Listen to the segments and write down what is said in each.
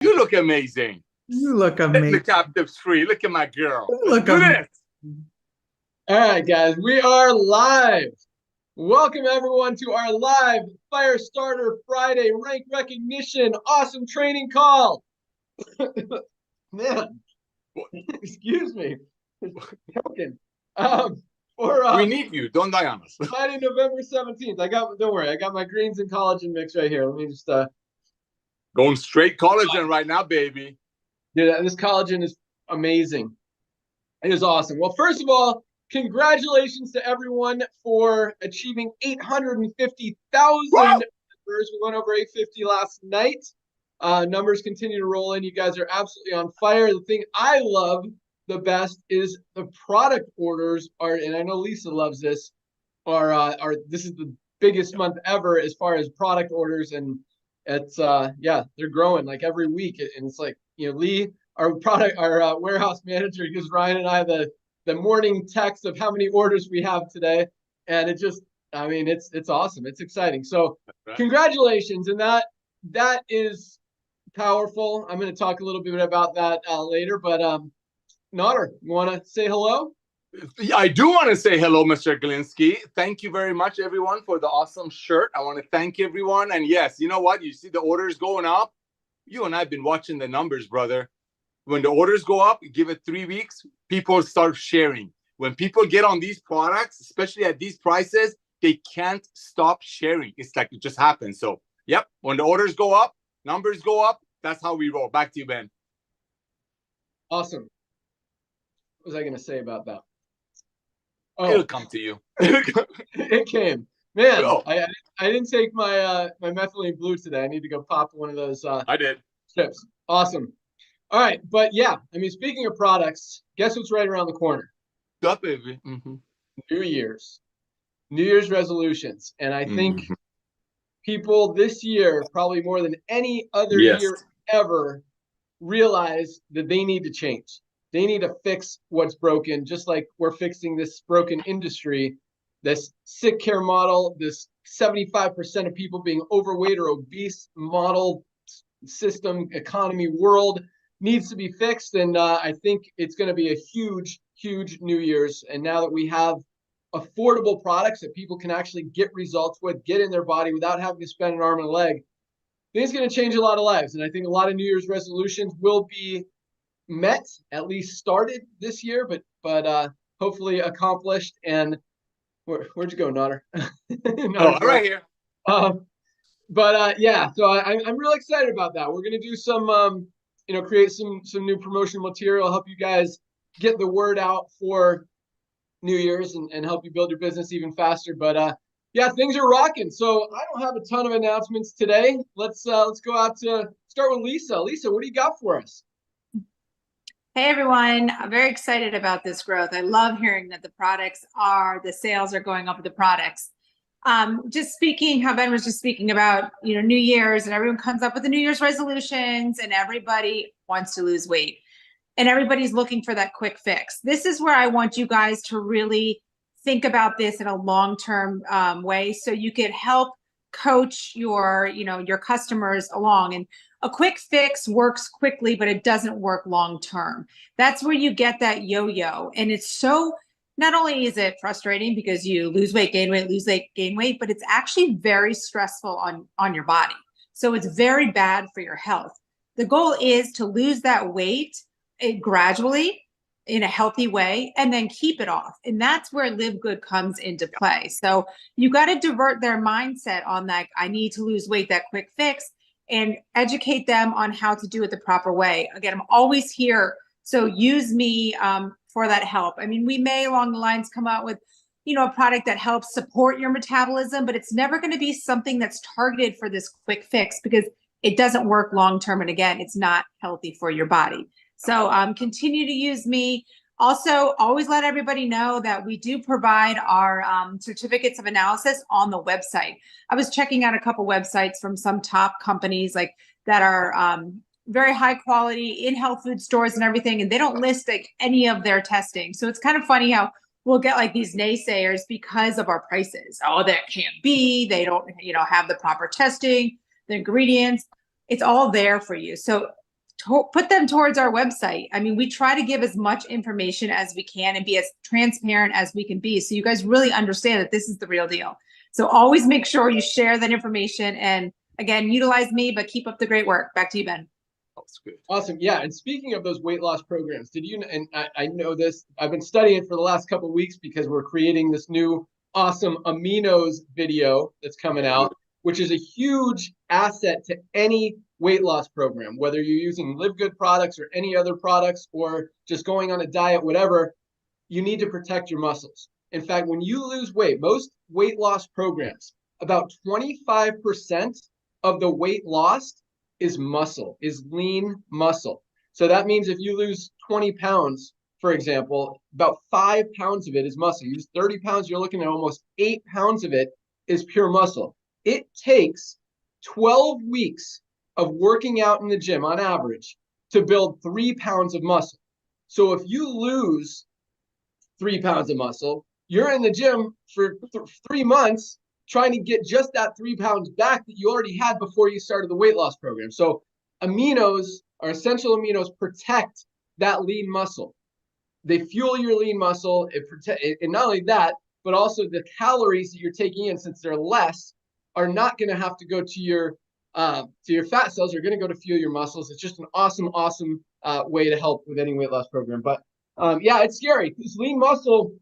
You look amazing. You look Let amazing. the captives free. Look at my girl. You look Look at amazing. this. All right, guys, we are live. Welcome, everyone, to our live Firestarter Friday rank recognition awesome training call. Man, excuse me. Joking. We need you. Don't die on us. Friday, November 17th. Don't worry, I got my greens and collagen mix right here. Let me just Going straight collagen right now, baby. Dude, this collagen is amazing. It is awesome. Well, first of all, congratulations to everyone for achieving 850,000 members. We went over 850 last night. Numbers continue to roll in. You guys are absolutely on fire. The thing I love the best is the product orders are, and I know Lisa loves this, this is the biggest month ever as far as product orders, and it's they're growing like every week. And it's like, Lee, our warehouse manager, gives Ryan and I the morning text of how many orders we have today, and it's awesome. It's exciting. So congratulations, and that is powerful. I'm going to talk a little bit about that later, but Notter, you want to say hello? I do want to say hello, Mr. Glinsky. Thank you very much, everyone, for the awesome shirt. I want to thank everyone. And yes, you know what? You see the orders going up. You and I have been watching the numbers, brother. When the orders go up, you give it 3 weeks, people start sharing. When people get on these products, especially at these prices, they can't stop sharing. It's like it just happens. So, yep, when the orders go up, numbers go up, that's how we roll. Back to you, Ben. Awesome. What was I going to say about that? Oh, it'll come to you. It came. Man, I didn't take my my methylene blue today. I need to go pop one of those. I did. Chips. Awesome. All right, but yeah, I mean, speaking of products, guess what's right around the corner? Up, baby. Mm-hmm. New Year's resolutions, and I think people this year, probably more than any other year ever, realize that they need to change. They need to fix what's broken, just like we're fixing this broken industry, this sick care model, this 75% of people being overweight or obese model system, economy, world needs to be fixed. And I think it's going to be a huge, huge New Year's. And now that we have affordable products that people can actually get results with, get in their body without having to spend an arm and a leg, I think it's going to change a lot of lives. And I think a lot of New Year's resolutions will be met, at least started this year, but hopefully accomplished. And where'd you go, Notter? Right here. Yeah, so I'm really excited about that. We're going to do some, create some new promotional material, help you guys get the word out for New Year's and help you build your business even faster. But yeah, things are rocking. So I don't have a ton of announcements today. Let's go out to start with Lisa. Lisa, what do you got for us? Hey everyone, I'm very excited about this growth. I love hearing that the sales are going up with the products. Just speaking, how Ben was just speaking about, New Year's, and everyone comes up with the New Year's resolutions and everybody wants to lose weight and everybody's looking for that quick fix. This is where I want you guys to really think about this in a long-term way so you could help coach your customers along. And a quick fix works quickly, but it doesn't work long-term. That's where you get that yo-yo. And it's so, not only is it frustrating because you lose weight, gain weight, lose weight, gain weight, but it's actually very stressful on your body. So it's very bad for your health. The goal is to lose that weight gradually in a healthy way and then keep it off. And that's where LiveGood comes into play. So you got to divert their mindset on that, I need to lose weight, that quick fix, and educate them on how to do it the proper way. Again, I'm always here. So use me for that help. I mean, we may along the lines come out with, a product that helps support your metabolism, but it's never going to be something that's targeted for this quick fix because it doesn't work long-term. And again, it's not healthy for your body. So continue to use me. Also, always let everybody know that we do provide our certificates of analysis on the website. I was checking out a couple websites from some top companies like that are very high quality in health food stores and everything, and they don't list like any of their testing. So it's kind of funny how we'll get like these naysayers because of our prices. Oh, that can't be. They don't, have the proper testing, the ingredients. It's all there for you. So put them towards our website. I mean, we try to give as much information as we can and be as transparent as we can be, so you guys really understand that this is the real deal. So always make sure you share that information, and again, utilize me, but keep up the great work. Back to you, Ben. That's good. Awesome. Yeah. And speaking of those weight loss programs, did you, and I know this, I've been studying it for the last couple of weeks because we're creating this new awesome aminos video that's coming out, which is a huge asset to any weight loss program, whether you're using LiveGood products or any other products, or just going on a diet, whatever. You need to protect your muscles. In fact, when you lose weight, most weight loss programs, about 25% of the weight lost is muscle, is lean muscle. So that means if you lose 20 pounds, for example, about 5 pounds of it is muscle. You lose 30 pounds, you're looking at almost 8 pounds of it is pure muscle. It takes 12 weeks of working out in the gym on average to build 3 pounds of muscle. So if you lose 3 pounds of muscle, you're in the gym for 3 months trying to get just that 3 pounds back that you already had before you started the weight loss program. So aminos, or essential aminos, protect that lean muscle. They fuel your lean muscle. And not only that, but also the calories that you're taking in, since they're less, are not going to have to go to your fat cells. Are going to go to fuel your muscles. It's just an awesome way to help with any weight loss program. But yeah, it's scary. This lean muscle,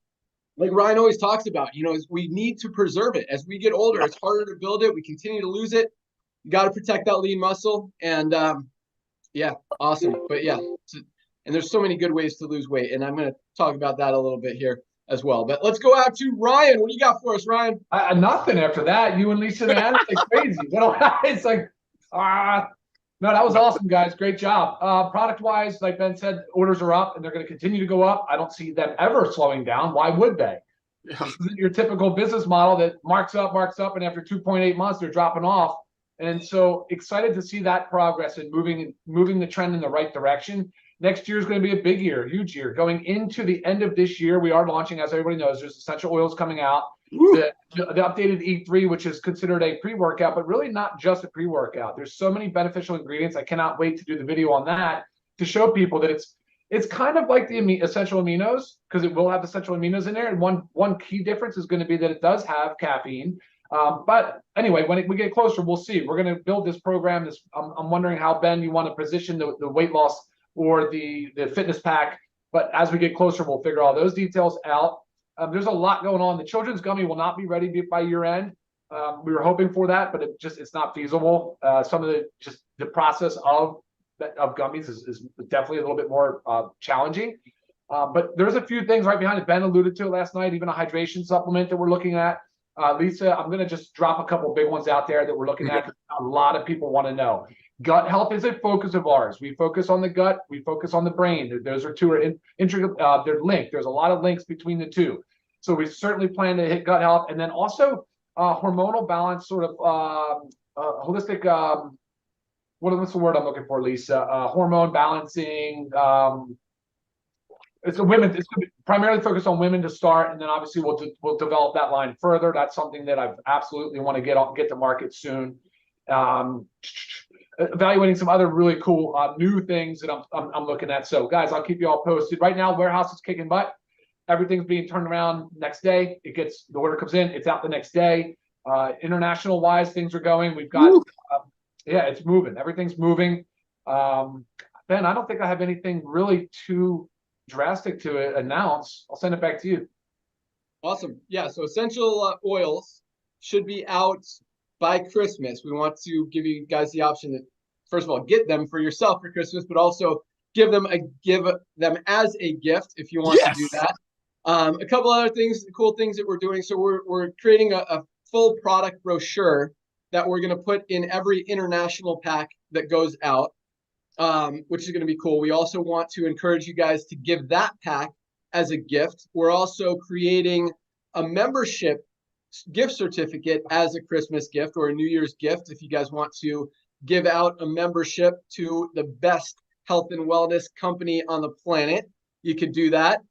like Ryan always talks about, is we need to preserve it. As we get older, it's harder to build it. We continue to lose it. You got to protect that lean muscle. And yeah, awesome. But yeah, and there's so many good ways to lose weight. And I'm going to talk about that a little bit here as well. But let's go out to Ryan. What do you got for us, Ryan? Nothing after that. You and Lisa, man, it's like crazy. It's like, no, that was awesome, guys. Great job. Product-wise, like Ben said, orders are up, and they're going to continue to go up. I don't see them ever slowing down. Why would they? This isn't your typical business model that marks up, and after 2.8 months, they're dropping off. And so excited to see that progress and moving the trend in the right direction. Next year is going to be a big year, huge year. Going into the end of this year, we are launching, as everybody knows, there's essential oils coming out. The updated E3, which is considered a pre-workout, but really not just a pre-workout. There's so many beneficial ingredients. I cannot wait to do the video on that to show people that it's kind of like the essential aminos, because it will have essential aminos in there. And one key difference is going to be that it does have caffeine. But anyway, when we get closer, we'll see. We're going to build this program. I'm wondering how, Ben, you want to position the weight loss or the fitness pack. But as we get closer, we'll figure all those details out. There's a lot going on. The children's gummy will not be ready by year end. We were hoping for that, but it's not feasible. Some of the process of gummies is definitely a little bit more challenging. But there's a few things right behind it. Ben alluded to it last night, even a hydration supplement that we're looking at. Lisa, I'm going to just drop a couple big ones out there that we're looking at. A lot of people want to know. Gut health is a focus of ours. We focus on the gut. We focus on the brain. Those are two intricate. They're linked. There's a lot of links between the two. So we certainly plan to hit gut health, and then also hormonal balance, sort of holistic. What's the word I'm looking for, Lisa? Hormone balancing. It's going to be primarily focused on women to start, and then obviously we'll develop that line further. That's something that I absolutely want to get to market soon. Evaluating some other really cool new things that I'm looking at. So guys, I'll keep you all posted. Right now, warehouse is kicking butt. Everything's being turned around next day. The order comes in, it's out the next day. International wise, things are going. We've got yeah, it's moving. Everything's moving. Ben, I don't think I have anything really too drastic to announce. I'll send it back to you. Awesome. Yeah, so essential oils should be out by Christmas. We want to give you guys the option to, first of all, get them for yourself for Christmas, but also give them as a gift if you want to do that. A couple other things, cool things that we're doing. So we're creating a full product brochure that we're going to put in every international pack that goes out, which is going to be cool. We also want to encourage you guys to give that pack as a gift. We're also creating a membership gift certificate as a Christmas gift or a New Year's gift. If you guys want to give out a membership to the best health and wellness company on the planet, you could do that.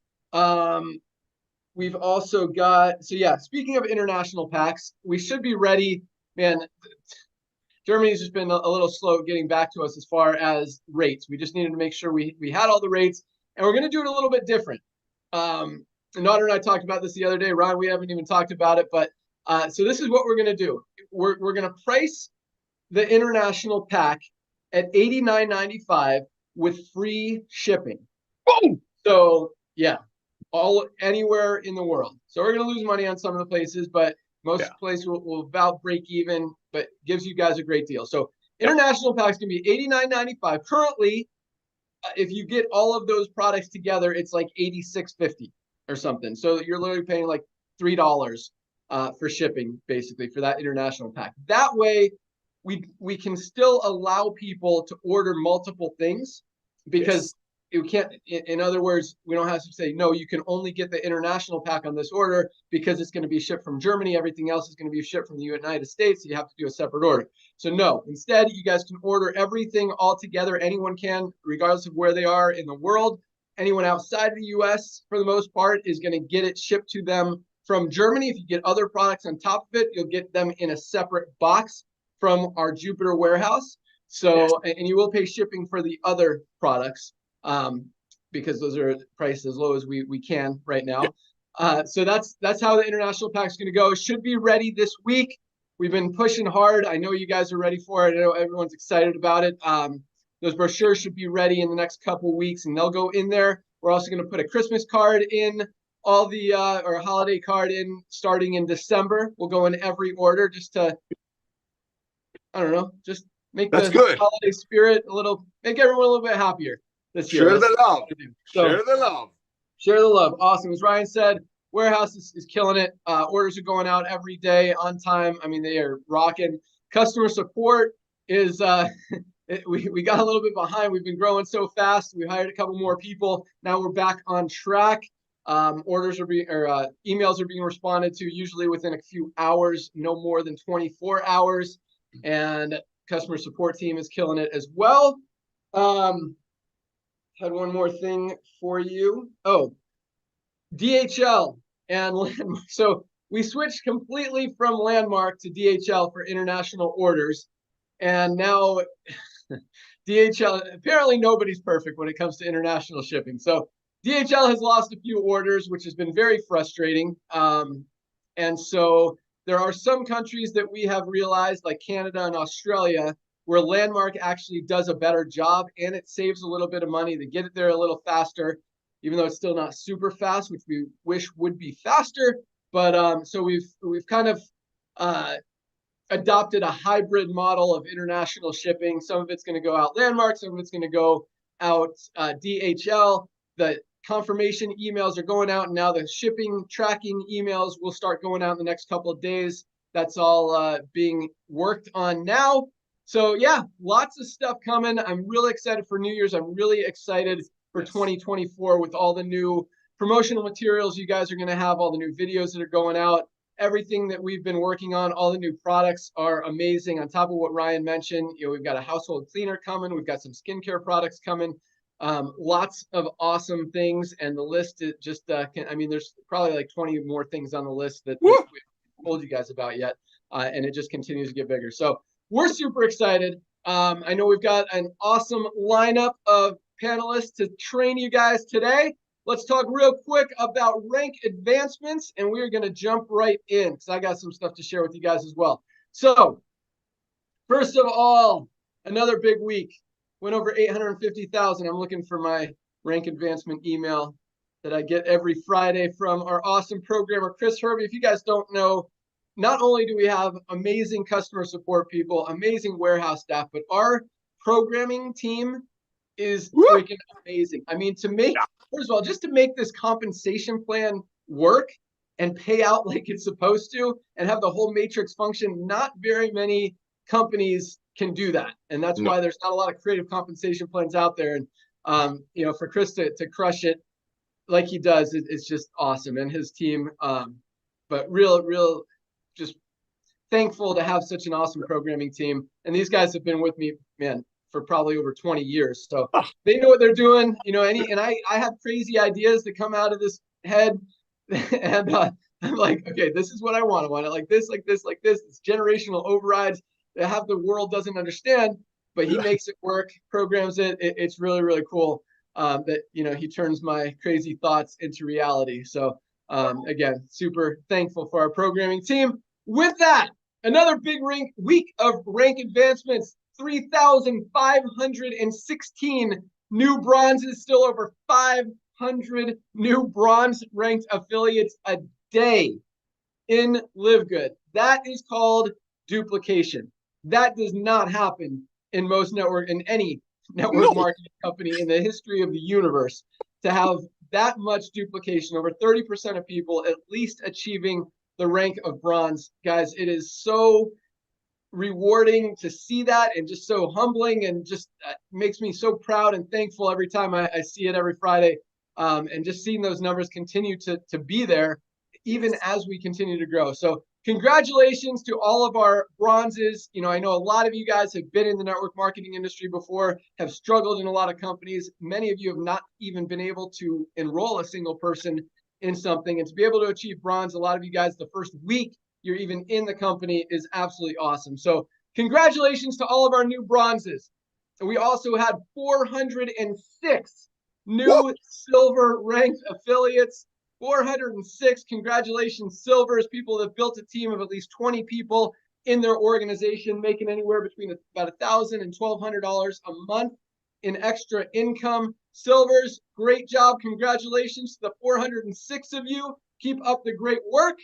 We've also got, so yeah, speaking of international packs, we should be ready, man. Germany's just been a little slow getting back to us as far as rates. We just needed to make sure we had all the rates, and we're going to do it a little bit different. Nader and I talked about this the other day. Ron, we haven't even talked about it, but so this is what we're going to do. We're going to price the international pack at $89.95 with free shipping. Boom! So yeah, anywhere in the world. So we're going to lose money on some of the places, but most places will about break even, but gives you guys a great deal. So international packs can be $89.95. Currently, if you get all of those products together, it's like $86.50 or something. So you're literally paying like $3 for shipping, basically, for that international pack. That way, we can still allow people to order multiple things, because you can't, in other words, we don't have to say, no, you can only get the international pack on this order because it's going to be shipped from Germany. Everything else is going to be shipped from the United States. So you have to do a separate order. So no, instead, you guys can order everything all together. Anyone can, regardless of where they are in the world. Anyone outside of the US, for the most part, is going to get it shipped to them from Germany. If you get other products on top of it, you'll get them in a separate box from our Jupiter warehouse. So, and you will pay shipping for the other products, because those are priced as low as we can right now. So that's how the international pack is going to go. It should be ready this week. We've been pushing hard. I know you guys are ready for it. I know everyone's excited about it. Those brochures should be ready in the next couple weeks, and they'll go in there. We're also going to put a Christmas card in, all the or a holiday card in, starting in December. We'll go in every order just to, I don't know, just make the holiday spirit make everyone a little bit happier this year. Share the love. So, share the love. Share the love. Awesome. As Ryan said, warehouse is killing it. Orders are going out every day on time. I mean, they are rocking. Customer support is we got a little bit behind. We've been growing so fast. We hired a couple more people. Now we're back on track. Orders are being, or emails are being responded to usually within a few hours, no more than 24 hours. And customer support team is killing it as well. Had one more thing for you. Oh, DHL and Landmark. So we switched completely from Landmark to DHL for international orders. And now DHL, apparently nobody's perfect when it comes to international shipping. So DHL has lost a few orders, which has been very frustrating. And so there are some countries that we have realized, like Canada and Australia, where Landmark actually does a better job, and it saves a little bit of money. They get it there a little faster, even though it's still not super fast, which we wish would be faster. But so we've kind of adopted a hybrid model of international shipping. Some of it's going to go out Landmark, some of it's going to go out DHL. The confirmation emails are going out, and now the shipping tracking emails will start going out in the next couple of days. That's all being worked on now. So yeah, lots of stuff coming. I'm really excited for New Year's. I'm really excited for 2024 with all the new promotional materials you guys are going to have, all the new videos that are going out, everything that we've been working on. All the new products are amazing. On top of what Ryan mentioned, we've got a household cleaner coming. We've got some skincare products coming. Lots of awesome things, and the list is just there's probably like 20 more things on the list that we haven't told you guys about yet, and it just continues to get bigger. So we're super excited. I know we've got an awesome lineup of panelists to train you guys today. Let's talk real quick about rank advancements, and we're going to jump right in because I got some stuff to share with you guys as well. So first of all, another big week. Went over 850,000. I'm looking for my rank advancement email that I get every Friday from our awesome programmer, Chris Hervey. If you guys don't know, not only do we have amazing customer support people, amazing warehouse staff, but our programming team is freaking amazing. I mean, first of all, just to make this compensation plan work and pay out like it's supposed to and have the whole matrix function, not very many companies can do that. And that's why there's not a lot of creative compensation plans out there. And, for Chris to crush it like he does, it's just awesome. And his team, but real, just thankful to have such an awesome programming team. And these guys have been with me, man, for probably over 20 years. So they know what they're doing, and I have crazy ideas that come out of this head. And I'm like, okay, this is what I want. I want it like this, like this, like this. It's generational overrides. that half the world doesn't understand, but he makes it work, programs it. It's really, really cool that, you know, he turns my crazy thoughts into reality. So again, super thankful for our programming team. With that, another big week of rank advancements, 3,516 new bronzes, still over 500 new bronze ranked affiliates a day in LiveGood. That is called duplication. That does not happen in any network marketing company in the history of the universe, to have that much duplication, over 30% of people at least achieving the rank of bronze. Guys, it is so rewarding to see that, and just so humbling, and just makes me so proud and thankful every time I see it every Friday. And just seeing those numbers continue to be there, even as we continue to grow. So congratulations to all of our bronzes. You know, I know a lot of you guys have been in the network marketing industry before, have struggled in a lot of companies. Many of you have not even been able to enroll a single person in something, and to be able to achieve bronze, a lot of you guys, the first week you're even in the company, is absolutely awesome. So congratulations to all of our new bronzes. And we also had 406 new silver ranked affiliates. 406. Congratulations, silvers, people that have built a team of at least 20 people in their organization, making anywhere between about $1,000 and $1,200 a month in extra income. Silvers, great job. Congratulations to the 406 of you. Keep up the great work.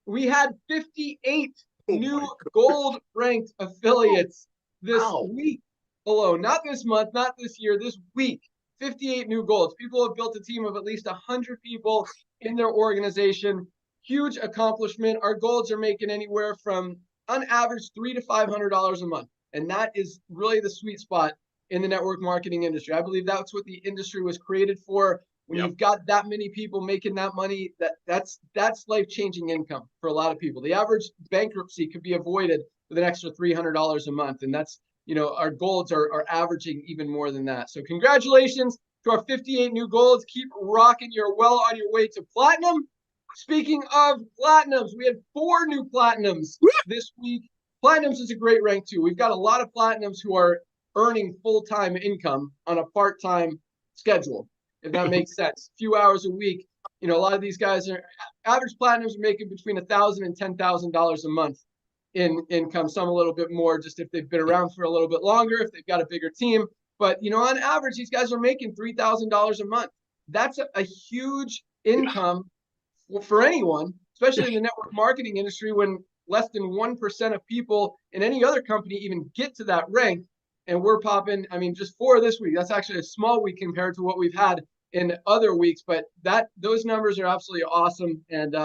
We had 58 new gold ranked affiliates this week alone. Not this month, not this year, this week. 58 new golds. People have built a team of at least 100 people in their organization. Huge accomplishment. Our golds are making anywhere from, on average, $300 to $500 a month. And that is really the sweet spot in the network marketing industry. I believe that's what the industry was created for. When you've got that many people making that money, that's life-changing income for a lot of people. The average bankruptcy could be avoided with an extra $300 a month. And that's, you know, our golds are averaging even more than that. So congratulations to our 58 new golds. Keep rocking. You're well on your way to platinum. Speaking of platinums, we had 4 new platinums this week. Platinums is a great rank too. We've got a lot of platinums who are earning full-time income on a part-time schedule, if that makes sense. A few hours a week. You know, a lot of these guys are, average platinums are making between $1,000 and $10,000 a month in income, some a little bit more, just if they've been around for a little bit longer, if they've got a bigger team. But, you know, on average, these guys are making $3,000 a month. That's a huge income for anyone, especially in the network marketing industry, when less than 1% of people in any other company even get to that rank. And we're popping, I mean, just 4 this week. That's actually a small week compared to what we've had in other weeks. But those numbers are absolutely awesome, and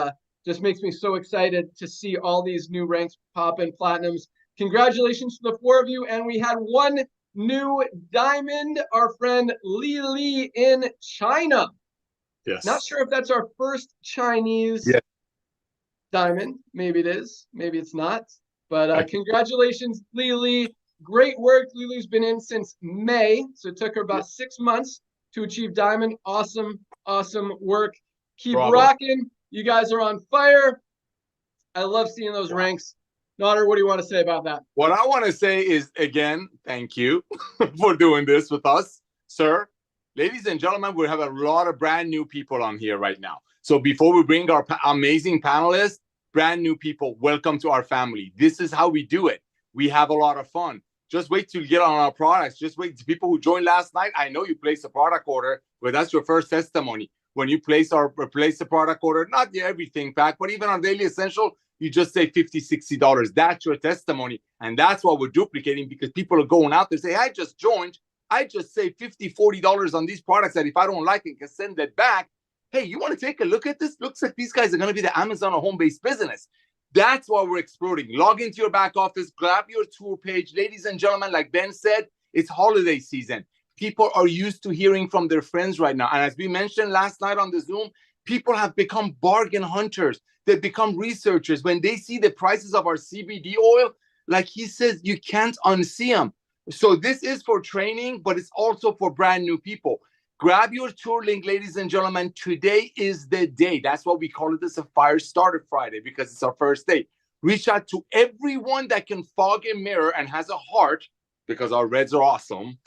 just makes me so excited to see all these new ranks pop in platinums. Congratulations to the 4 of you. And we had 1 new diamond, our friend Li in China. Yes. Not sure if that's our first Chinese diamond. Maybe it is. Maybe it's not. But congratulations, Li. Great work. Lily's been in since May, so it took her about 6 months to achieve diamond. Awesome, awesome work. Keep rocking. You guys are on fire. I love seeing those ranks. Nader, what do you want to say about that? What I want to say is, again, thank you for doing this with us, sir. Ladies and gentlemen, we have a lot of brand new people on here right now. So before we bring our amazing panelists, brand new people, welcome to our family. This is how we do it. We have a lot of fun. Just wait till you get on our products. Just wait. To people who joined last night, I know you placed a product order, but that's your first testimony. When you place a product order, not everything pack, but even on Daily Essential, you just say $50, $60. That's your testimony. And that's what we're duplicating, because people are going out there and say, I just joined. I just say $50, $40 on these products that if I don't like it, can send it back. Hey, you want to take a look at this? Looks like these guys are going to be the Amazon of home-based business. That's why we're exploding. Log into your back office, grab your tour page. Ladies and gentlemen, like Ben said, it's holiday season. People are used to hearing from their friends right now. And as we mentioned last night on the Zoom, people have become bargain hunters. They've become researchers. When they see the prices of our CBD oil, like he says, you can't unsee them. So this is for training, but it's also for brand new people. Grab your tour link, ladies and gentlemen. Today is the day. That's why we call it this a Firestarter Friday, because it's our first day. Reach out to everyone that can fog a mirror and has a heart, because our reds are awesome,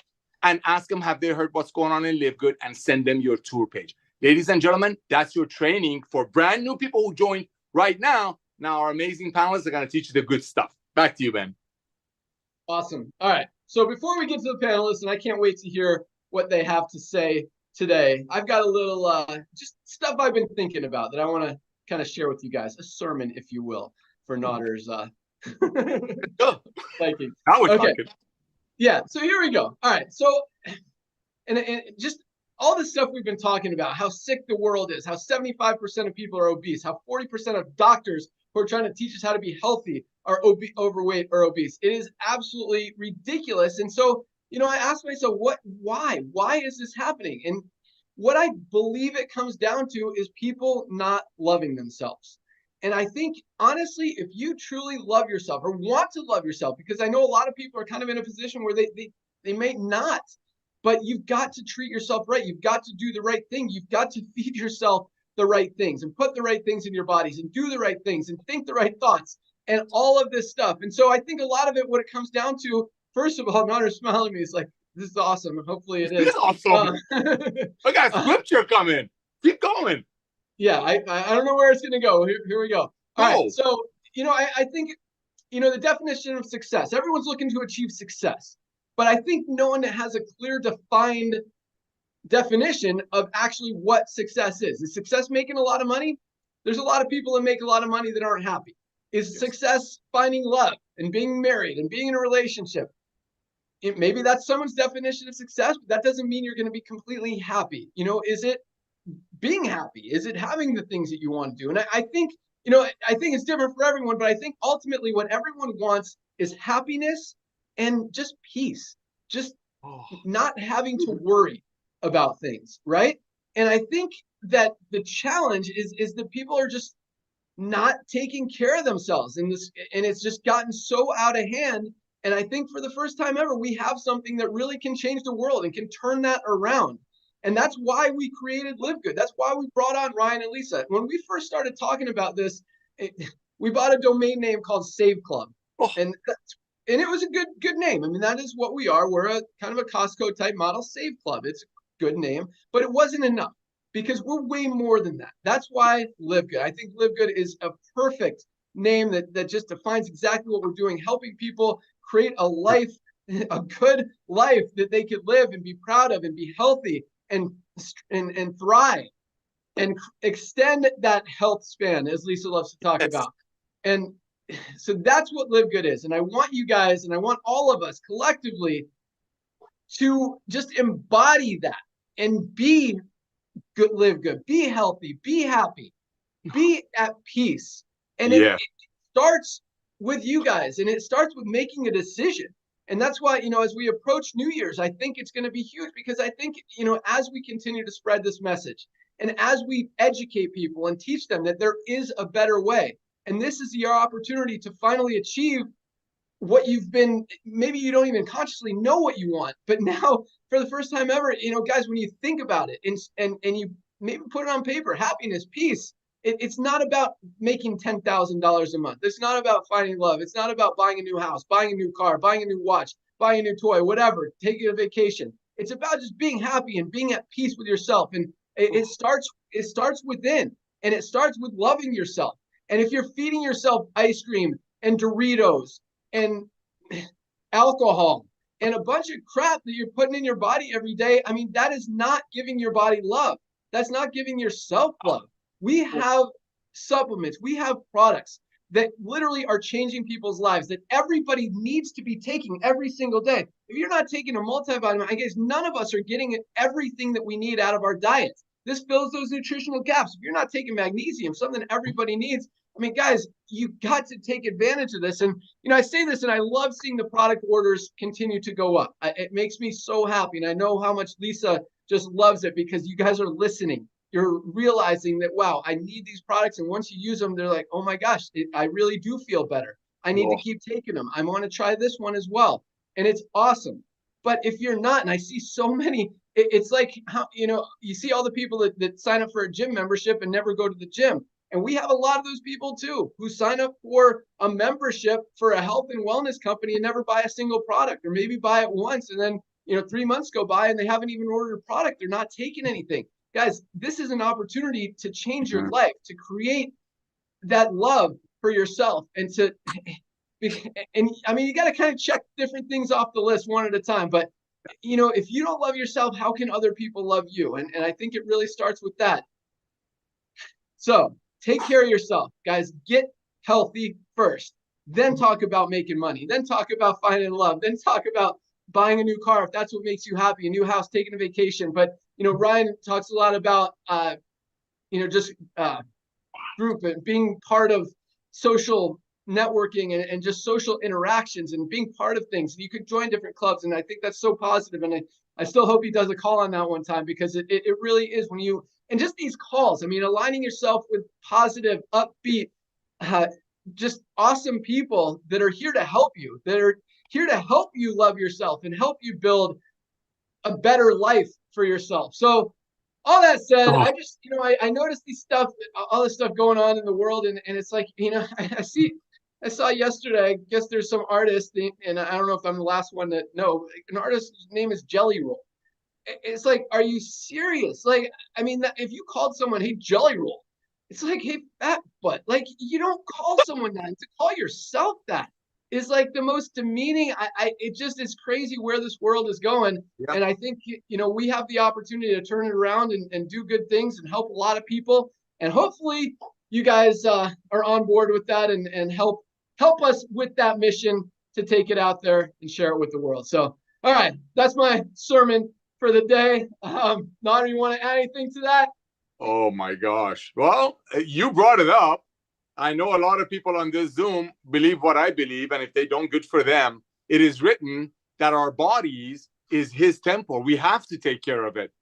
and ask them, have they heard what's going on in LiveGood, and send them your tour page. Ladies and gentlemen, that's your training for brand new people who join right now. Now our amazing panelists are going to teach you the good stuff. Back to you, Ben. Awesome. All right. So before we get to the panelists, and I can't wait to hear what they have to say today, I've got a little just stuff I've been thinking about that I want to kind of share with you guys, a sermon, if you will, for Notter's Viking. Okay. Yeah. So here we go. All right. So, and just all the stuff we've been talking about, how sick the world is, how 75% of people are obese, how 40% of doctors who are trying to teach us how to be healthy are overweight or obese. It is absolutely ridiculous. And so, I asked myself, why is this happening? And what I believe it comes down to is people not loving themselves. And I think, honestly, if you truly love yourself or want to love yourself, because I know a lot of people are kind of in a position where they may not, but you've got to treat yourself right. You've got to do the right thing. You've got to feed yourself the right things and put the right things in your bodies and do the right things and think the right thoughts and all of this stuff. And so I think a lot of it, what it comes down to, first of all, Nader smiling at me is like, this is awesome. Hopefully it is. Awesome. I got scripture coming. Keep going. Yeah, I don't know where it's going to go. Here we go. All right. So, I think, the definition of success, everyone's looking to achieve success. But I think no one has a clear, defined definition of actually what success is. Is success making a lot of money? There's a lot of people that make a lot of money that aren't happy. Is success finding love and being married and being in a relationship? Maybe that's someone's definition of success, but that doesn't mean you're going to be completely happy. Is it being happy? Is it having the things that you want to do? And I think, I think it's different for everyone, but I think ultimately what everyone wants is happiness and just peace, just not having to worry about things, right? And I think that the challenge is that people are just not taking care of themselves, and it's just gotten so out of hand. And I think for the first time ever, we have something that really can change the world and can turn that around. And that's why we created LiveGood. That's why we brought on Ryan and Lisa. When we first started talking about this, we bought a domain name called Save Club, and it was a good name. I mean, that is what we are. We're a kind of a Costco type model, Save Club. It's a good name, but it wasn't enough, because we're way more than that. That's why LiveGood. I think LiveGood is a perfect name that just defines exactly what we're doing, helping people create a life, a good life that they could live and be proud of and be healthy and thrive and extend that health span, as Lisa loves to talk about. And so that's what LiveGood is. And I want you guys, and I want all of us collectively to just embody that and be good, live good, be healthy, be happy, be at peace. And it starts with you guys, and it starts with making a decision. And that's why, as we approach New Year's, I think it's going to be huge, because I think, as we continue to spread this message and as we educate people and teach them that there is a better way, and this is your opportunity to finally achieve what you've been, maybe you don't even consciously know what you want, but now for the first time ever, guys, when you think about it and you maybe put it on paper, happiness, peace, it's not about making $10,000 a month. It's not about finding love. It's not about buying a new house, buying a new car, buying a new watch, buying a new toy, whatever, taking a vacation. It's about just being happy and being at peace with yourself. And it starts within, and it starts with loving yourself. And if you're feeding yourself ice cream and Doritos and alcohol and a bunch of crap that you're putting in your body every day, I mean, that is not giving your body love. That's not giving yourself love. We have supplements, we have products that literally are changing people's lives that everybody needs to be taking every single day. If you're not taking a multivitamin, I guess none of us are getting everything that we need out of our diets. This fills those nutritional gaps. If you're not taking magnesium, something everybody needs, I mean, guys, you've got to take advantage of this. And, I say this, and I love seeing the product orders continue to go up. It makes me so happy. And I know how much Lisa just loves it, because you guys are listening. You're realizing that, wow, I need these products. And once you use them, they're like, oh my gosh, I really do feel better. I need to keep taking them. I want to try this one as well. And it's awesome. But if you're not, and I see so many, it's like, how, you see all the people that sign up for a gym membership and never go to the gym. And we have a lot of those people too, who sign up for a membership for a health and wellness company and never buy a single product, or maybe buy it once and then 3 months go by and they haven't even ordered a product. They're not taking anything. Guys, this is an opportunity to change your life, to create that love for yourself, and I mean, you got to kind of check different things off the list one at a time. But if you don't love yourself, how can other people love you? And I think it really starts with that. So take care of yourself, guys. Get healthy first, then talk about making money, then talk about finding love, then talk about buying a new car if that's what makes you happy, a new house, taking a vacation. But Ryan talks a lot about just group and being part of social networking and just social interactions and being part of things. You could join different clubs, and I think that's so positive. And I still hope he does a call on that one time, because it really is when you, and just these calls, I mean, aligning yourself with positive, upbeat, just awesome people that are here to help you, that are here to help you love yourself and help you build a better life for yourself. So all that said, I just, I noticed all this stuff going on in the world, and it's like, I saw yesterday, I guess there's some artist, and I don't know if I'm the last one to know, an artist's name is Jelly Roll. It's like, are you serious? Like, I mean, if you called someone, hey, Jelly Roll, it's like, hey, fat butt. Like, you don't call someone that. To call yourself that is like the most demeaning. It just is crazy where this world is going. Yeah. And I think, we have the opportunity to turn it around and do good things and help a lot of people. And hopefully you guys are on board with that and help us with that mission to take it out there and share it with the world. So, all right, that's my sermon for the day. Nader, you want to add anything to that? Oh my gosh. Well, you brought it up. I know a lot of people on this Zoom believe what I believe, and if they don't, good for them. It is written that our bodies is his temple. We have to take care of it.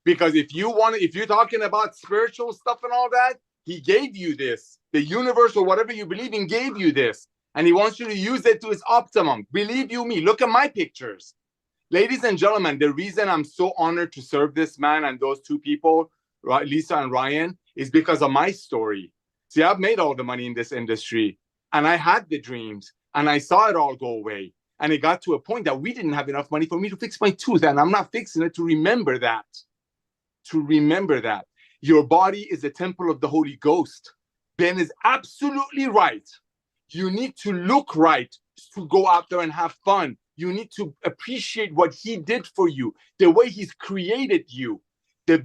Because if you're talking about spiritual stuff and all that, he gave you this. The universe or whatever you believe in gave you this. And he wants you to use it to its optimum. Believe you me, look at my pictures. Ladies and gentlemen, the reason I'm so honored to serve this man and those two people, Lisa and Ryan, is because of my story. See, I've made all the money in this industry, and I had the dreams, and I saw it all go away. And it got to a point that we didn't have enough money for me to fix my tooth, and I'm not fixing it. To remember that. Your body is a temple of the Holy Ghost. Ben is absolutely right. You need to look right to go out there and have fun. You need to appreciate what he did for you, the way he's created you.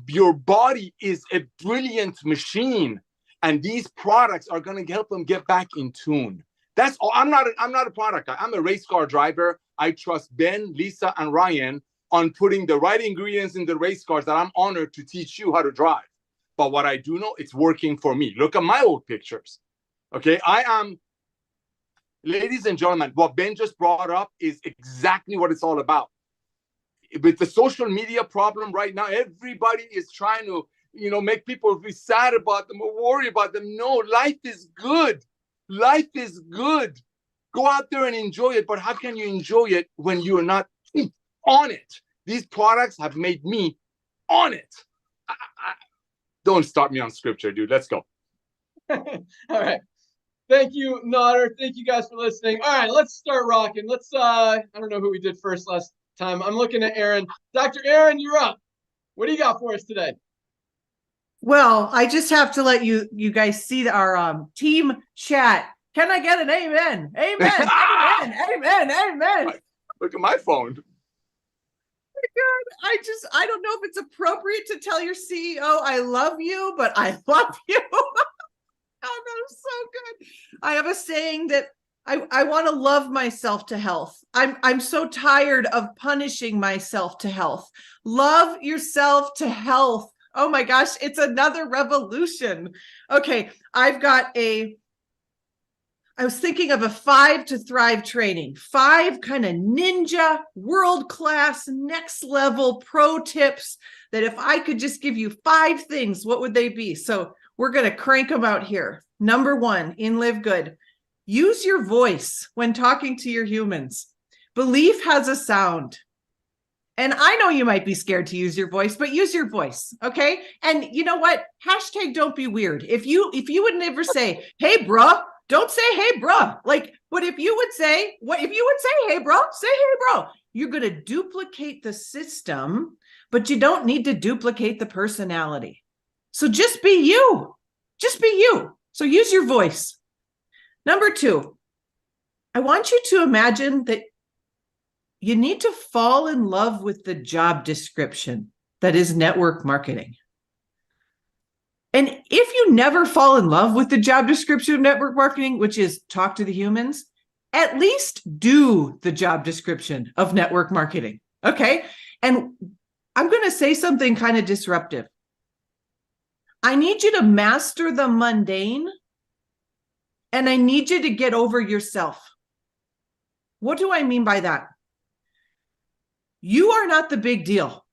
Your body is a brilliant machine, and these products are going to help them get back in tune. That's all. I'm not a product guy. I'm a race car driver. I trust Ben, Lisa, and Ryan on putting the right ingredients in the race cars that I'm honored to teach you how to drive. But what I do know, it's working for me. Look at my old pictures. Okay, ladies and gentlemen, what Ben just brought up is exactly what it's all about. With the social media problem right now, everybody is trying to, make people be sad about them or worry about them. No, life is good. Life is good. Go out there and enjoy it. But how can you enjoy it when you're not on it? These products have made me on it. Don't start me on scripture, dude. Let's go. All right. Thank you, Nader. Thank you guys for listening. All right, let's start rocking. I don't know who we did first last time. I'm looking at Aaron. Dr. Aaron, you're up. What do you got for us today? Well, I just have to let you guys see our team chat. Can I get an amen? Amen. Amen. Amen. Amen. Look at my phone. Oh my God. I don't know if it's appropriate to tell your CEO I love you, but I love you. Oh, that was so good. I have a saying that I want to love myself to health. I'm so tired of punishing myself to health. Love yourself to health. Oh my gosh, it's another revolution. Okay, I was thinking of a 5 to Thrive training, 5 kind of ninja, world-class, next level pro tips that if I could just give you 5 things, what would they be? So we're going to crank them out here. Number 1 in LiveGood, use your voice when talking to your humans. Belief has a sound. And I know you might be scared to use your voice, but use your voice, okay? And you know what? Hashtag don't be weird. If you would never say, hey, bruh, don't say, hey, bruh. Like, but if you would say, hey, bro, say, hey, bro. You're going to duplicate the system, but you don't need to duplicate the personality. So just be you. Just be you. So use your voice. Number 2, I want you to imagine that you need to fall in love with the job description that is network marketing. And if you never fall in love with the job description of network marketing, which is talk to the humans, at least do the job description of network marketing. Okay. And I'm going to say something kind of disruptive. I need you to master the mundane, and I need you to get over yourself. What do I mean by that? You are not the big deal.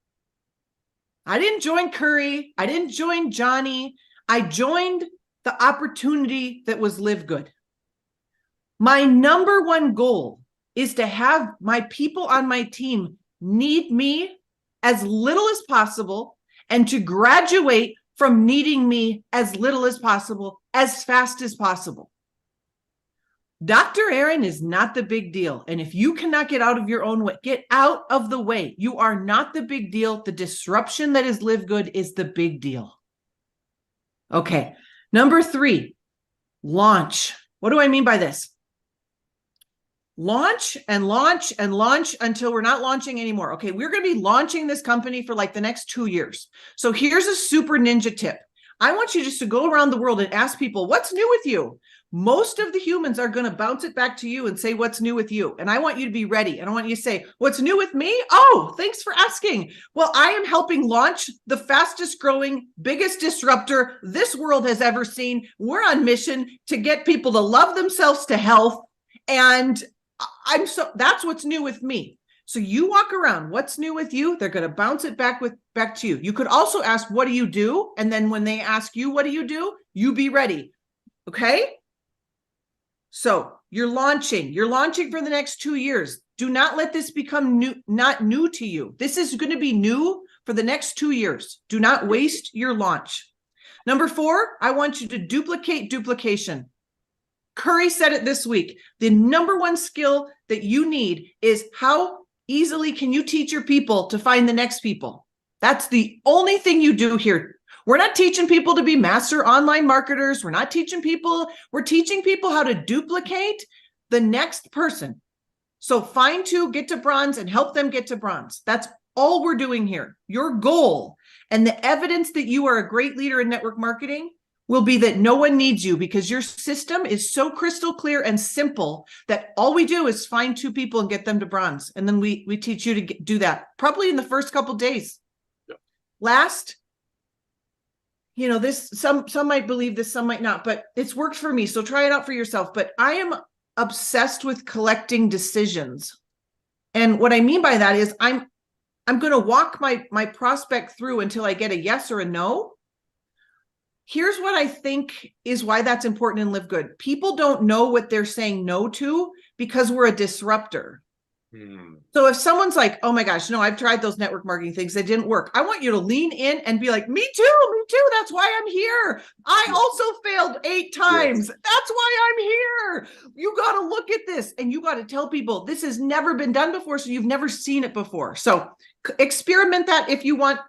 I didn't join Curry. I didn't join Johnny. I joined the opportunity that was LiveGood. My number one goal is to have my people on my team need me as little as possible and to graduate from needing me as little as possible, as fast as possible. Dr. Aaron is not the big deal. And if you cannot get out of your own way, get out of the way. You are not the big deal. The disruption that is LiveGood is the big deal. Okay. Number 3, launch. What do I mean by this? Launch and launch and launch until we're not launching anymore. Okay. We're going to be launching this company for like the next 2 years. So here's a super ninja tip. I want you just to go around the world and ask people, what's new with you? Most of the humans are going to bounce it back to you and say, what's new with you? And I want you to be ready. And I want you to say, what's new with me? Oh, thanks for asking. Well, I am helping launch the fastest growing, biggest disruptor this world has ever seen. We're on mission to get people to love themselves to health. And that's what's new with me. So you walk around, what's new with you? They're going to bounce it back to you. You could also ask, what do you do? And then when they ask you, what do? You be ready. Okay. So you're launching for the next 2 years. Do not let this become not new to you. This is going to be new for the next 2 years. Do not waste your launch. Number 4, I want you to duplicate duplication. Curry said it this week. The number one skill that you need is how easily can you teach your people to find the next people? That's the only thing you do here. We're not teaching people to be master online marketers. We're teaching people how to duplicate the next person. So find 2, get to bronze, and help them get to bronze. That's all we're doing here. Your goal and the evidence that you are a great leader in network marketing will be that no one needs you because your system is so crystal clear and simple that all we do is find 2 people and get them to bronze. And then we teach you to do that probably in the first couple of days. Yep. Last, this, some might believe this, some might not, but it's worked for me. So try it out for yourself. But I am obsessed with collecting decisions. And what I mean by that is I'm going to walk my prospect through until I get a yes or a no. Here's what I think is why that's important in LiveGood. People don't know what they're saying no to because we're a disruptor. So if someone's like, oh my gosh, no, I've tried those network marketing things. They didn't work. I want you to lean in and be like, me too. That's why I'm here. I also failed 8 times. Yes. That's why I'm here. You got to look at this and you got to tell people this has never been done before. So you've never seen it before. So experiment that if you want,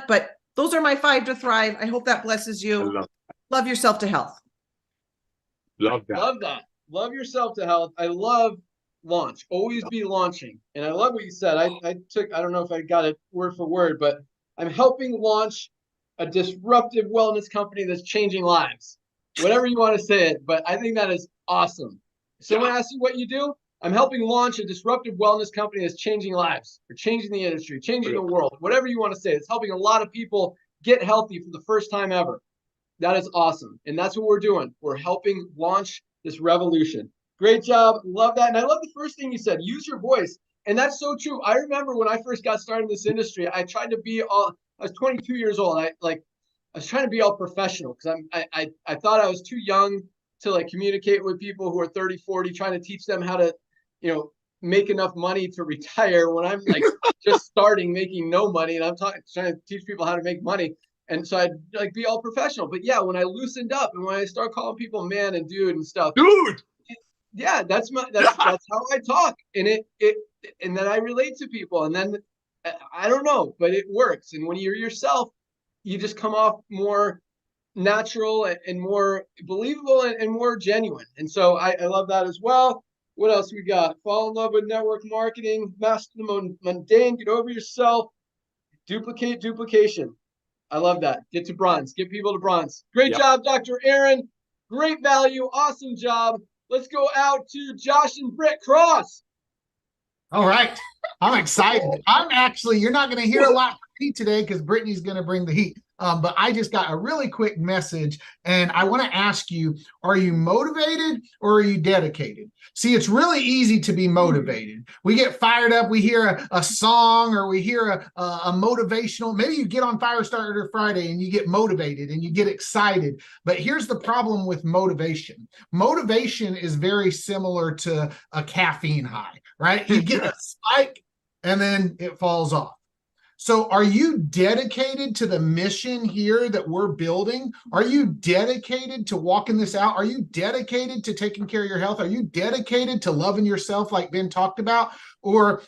but those are my 5 to thrive. I hope that blesses you. Love yourself to health. Love that. Love that. Love yourself to health. I love launch. Always be launching. And I love what you said. I don't know if I got it word for word, but I'm helping launch a disruptive wellness company that's changing lives. Whatever you want to say it, but I think that is awesome. If someone asks you what you do, I'm helping launch a disruptive wellness company that's changing lives or changing the industry, changing the world, whatever you want to say. It's helping a lot of people get healthy for the first time ever. That is awesome. And that's what we're doing. We're helping launch this revolution. Great job. Love that. And I love the first thing you said, use your voice. And that's so true. I remember when I first got started in this industry, I tried to be I was 22 years old. I was trying to be all professional because I thought I was too young to communicate with people who are 30, 40, trying to teach them how to, make enough money to retire when I'm like just starting making no money, and I'm trying to teach people how to make money. And so I'd like be all professional. But yeah, when I loosened up and when I start calling people man and dude and stuff, Dude. Yeah, that's how I talk, and and then I relate to people, and then I don't know, but it works. And when you're yourself, you just come off more natural and more believable and more genuine. And so I love that as well. What else we got? Fall in love with network marketing, master the mundane, get over yourself, duplicate duplication. I love that. Get to bronze, get people to bronze. Great job, Dr. Aaron. Great value. Awesome job. Let's go out to Josh and Britt Cross. All right. I'm excited. You're not going to hear a lot from me today because Brittany's going to bring the heat. But I just got a really quick message, and I want to ask you, are you motivated or are you dedicated? See, it's really easy to be motivated. We get fired up. We hear a song or we hear a motivational. Maybe you get on Firestarter-Friday and you get motivated and you get excited. But here's the problem with motivation. Motivation is very similar to a caffeine high, right? You get a spike and then it falls off. So are you dedicated to the mission here that we're building? Are you dedicated to walking this out? Are you dedicated to taking care of your health? Are you dedicated to loving yourself like Ben talked about? Or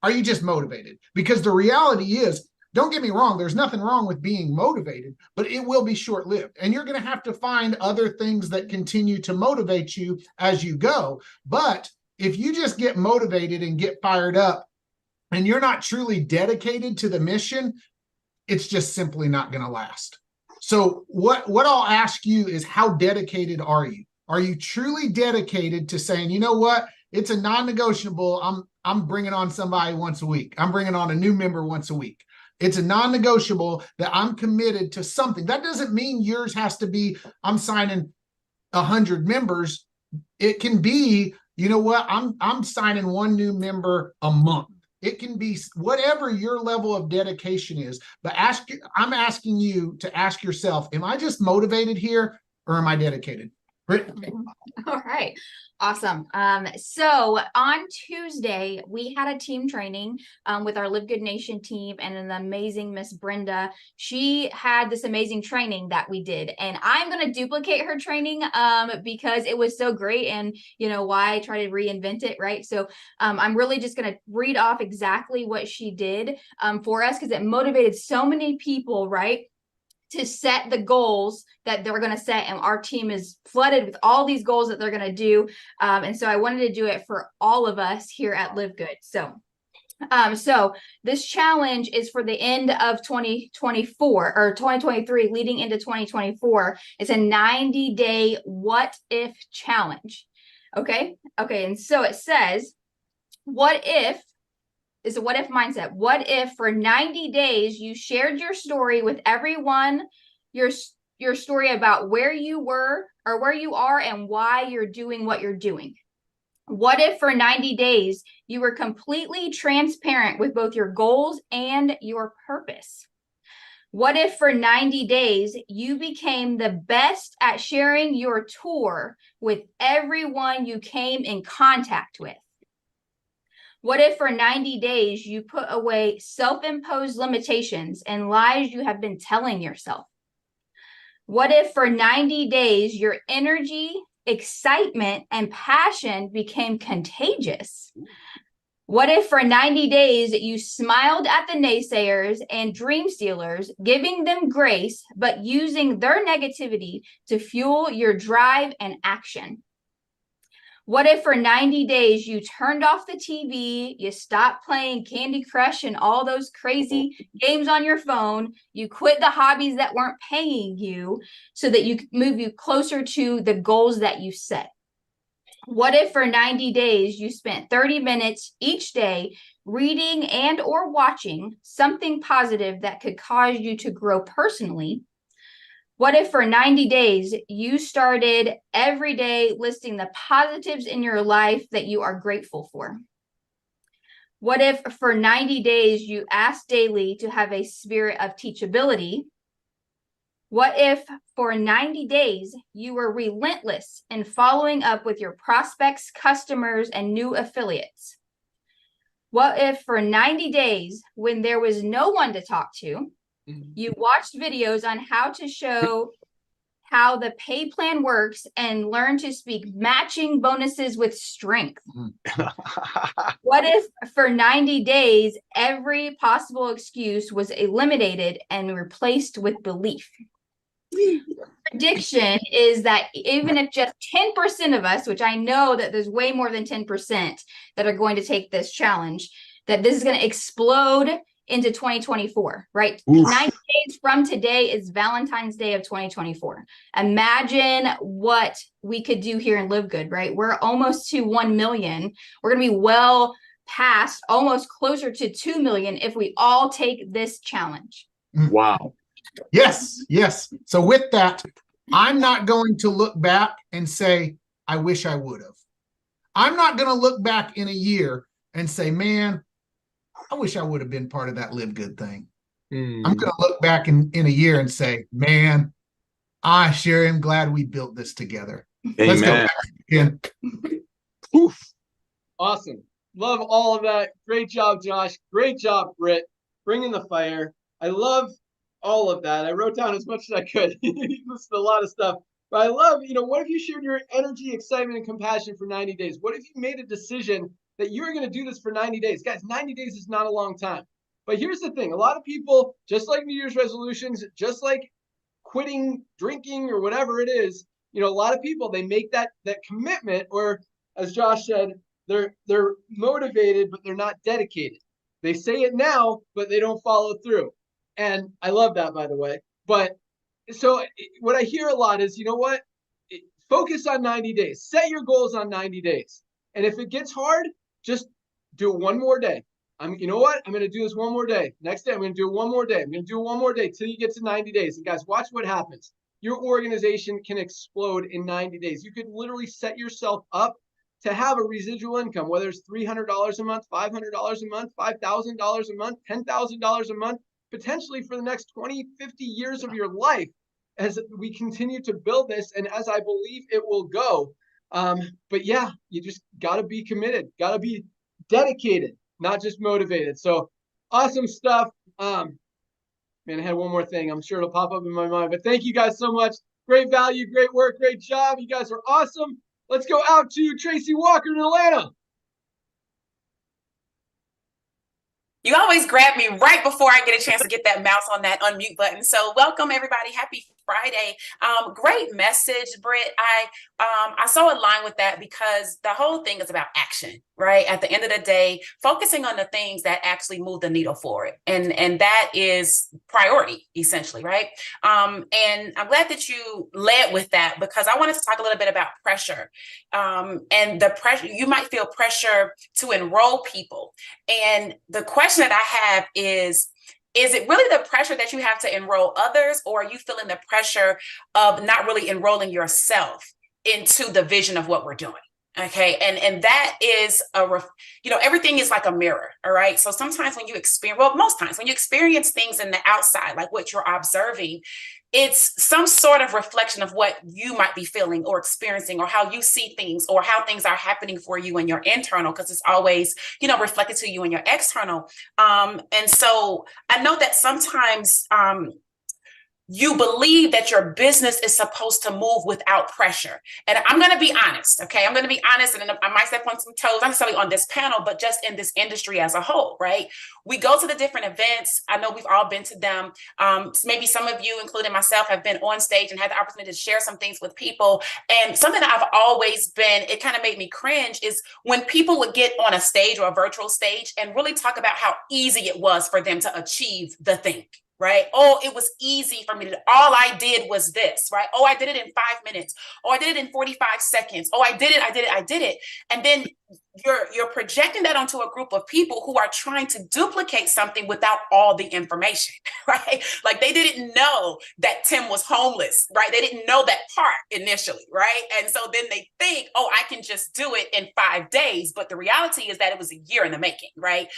are you just motivated? Because the reality is, don't get me wrong, there's nothing wrong with being motivated, but it will be short-lived. And you're going to have to find other things that continue to motivate you as you go. But if you just get motivated and get fired up, and you're not truly dedicated to the mission, it's just simply not going to last. So what I'll ask you is, how dedicated are you? Are you truly dedicated to saying, you know what, it's a non-negotiable. I'm bringing on somebody once a week. I'm bringing on a new member once a week. It's a non-negotiable that I'm committed to something. That doesn't mean yours has to be, I'm signing 100 members. It can be, you know what, I'm signing one new member a month. It can be whatever your level of dedication is, but I'm asking you to ask yourself, am I just motivated here or am I dedicated? Britt? All right. Awesome. So on Tuesday, we had a team training with our LiveGood Nation team and an amazing Miss Brenda. She had this amazing training that we did, and I'm going to duplicate her training because it was so great, and you know why I try to reinvent it, right? So I'm really just going to read off exactly what she did for us because it motivated so many people, right, to set the goals that they're going to set. And our team is flooded with all these goals that they're going to do. And so I wanted to do it for all of us here at LiveGood. So this challenge is for the end of 2024 or 2023, leading into 2024. It's a 90-day what if challenge. Okay. And so it says, what if, is a what if mindset. What if for 90 days you shared your story with everyone, your story about where you were or where you are and why you're doing what you're doing? What if for 90 days you were completely transparent with both your goals and your purpose? What if for 90 days you became the best at sharing your tour with everyone you came in contact with? What if for 90 days you put away self-imposed limitations and lies you have been telling yourself? What if for 90 days your energy, excitement, and passion became contagious? What if for 90 days you smiled at the naysayers and dream stealers, giving them grace, but using their negativity to fuel your drive and action? What if for 90 days you turned off the TV, you stopped playing Candy Crush and all those crazy games on your phone, you quit the hobbies that weren't paying you so that you could move you closer to the goals that you set? What if for 90 days you spent 30 minutes each day reading and or watching something positive that could cause you to grow personally? What if for 90 days you started every day listing the positives in your life that you are grateful for? What if for 90 days you asked daily to have a spirit of teachability? What if for 90 days you were relentless in following up with your prospects, customers, and new affiliates? What if for 90 days, when there was no one to talk to, you watched videos on how to show how the pay plan works and learn to speak matching bonuses with strength? What if for 90 days, every possible excuse was eliminated and replaced with belief? Prediction is that even if just 10% of us, which I know that there's way more than 10% that are going to take this challenge, that this is going to explode into 2024, right? Oof. 90 days from today is Valentine's Day of 2024. Imagine what we could do here in LiveGood, right? We're almost to 1 million. We're going to be well past, almost closer to 2 million if we all take this challenge. Wow. Yes, yes. So with that, I'm not going to look back and say, I wish I would have. I'm not going to look back in a year and say, man, I wish I would have been part of that LiveGood thing. I'm going to look back in a year and say, man, I sure am glad we built this together. Amen. Let's go. Oof. Awesome. Love all of that. Great job, Josh. Great job, Britt. Bringing the fire. I love all of that. I wrote down as much as I could. You listed a lot of stuff. But I love, what if you shared your energy, excitement, and compassion for 90 days? What if you made a decision that you're going to do this for 90 days? Guys, 90 days is not a long time. But here's the thing. A lot of people, just like New Year's resolutions, just like quitting drinking or whatever it is, a lot of people, they make that commitment, or as Josh said, they're motivated, but they're not dedicated. They say it now, but they don't follow through. And I love that, by the way. But so what I hear a lot is, focus on 90 days. Set your goals on 90 days. And if it gets hard, just do it one more day. I'm going to do this one more day. Next day, I'm going to do it one more day. I'm going to do it one more day till you get to 90 days. And guys, watch what happens. Your organization can explode in 90 days. You could literally set yourself up to have a residual income, whether it's $300 a month, $500 a month, $5,000 a month, $10,000 a month, potentially for the next 20, 50 years of your life as we continue to build this, and as I believe it will go. But yeah, you just got to be committed, got to be dedicated, not just motivated. So awesome stuff. Man, I had one more thing. I'm sure it'll pop up in my mind, but thank you guys so much. Great value, great work, great job. You guys are awesome. Let's go out to Tracy Walker in Atlanta. You always grab me right before I get a chance to get that mouse on that unmute button. So welcome everybody. Happy Friday. Great message, Britt. I so align with that because the whole thing is about action, right? At the end of the day, focusing on the things that actually move the needle forward. And that is priority, essentially, right? And I'm glad that you led with that because I wanted to talk a little bit about pressure. And the pressure, you might feel pressure to enroll people. And the question that I have is it really the pressure that you have to enroll others, or are you feeling the pressure of not really enrolling yourself into the vision of what we're doing? Okay. And that is everything is like a mirror. All right. So sometimes when you most times when you experience things in the outside, like what you're observing, it's some sort of reflection of what you might be feeling or experiencing, or how you see things, or how things are happening for you in your internal, because it's always, reflected to you in your external. And so I know that sometimes you believe that your business is supposed to move without pressure. And I'm going to be honest, okay? I'm going to be honest, and I might step on some toes, not necessarily on this panel, but just in this industry as a whole, right? We go to the different events. I know we've all been to them. Maybe some of you, including myself, have been on stage and had the opportunity to share some things with people. And something that I've always been, it kind of made me cringe, is when people would get on a stage or a virtual stage and really talk about how easy it was for them to achieve the thing. Right? Oh, it was easy for me to, all I did was this, right? Oh, I did it in 5 minutes. Oh, I did it in 45 seconds. Oh, I did it. And then you're projecting that onto a group of people who are trying to duplicate something without all the information, right? Like they didn't know that Tim was homeless, right? They didn't know that part initially, right? And so then they think, oh, I can just do it in 5 days. But the reality is that it was a year in the making, right?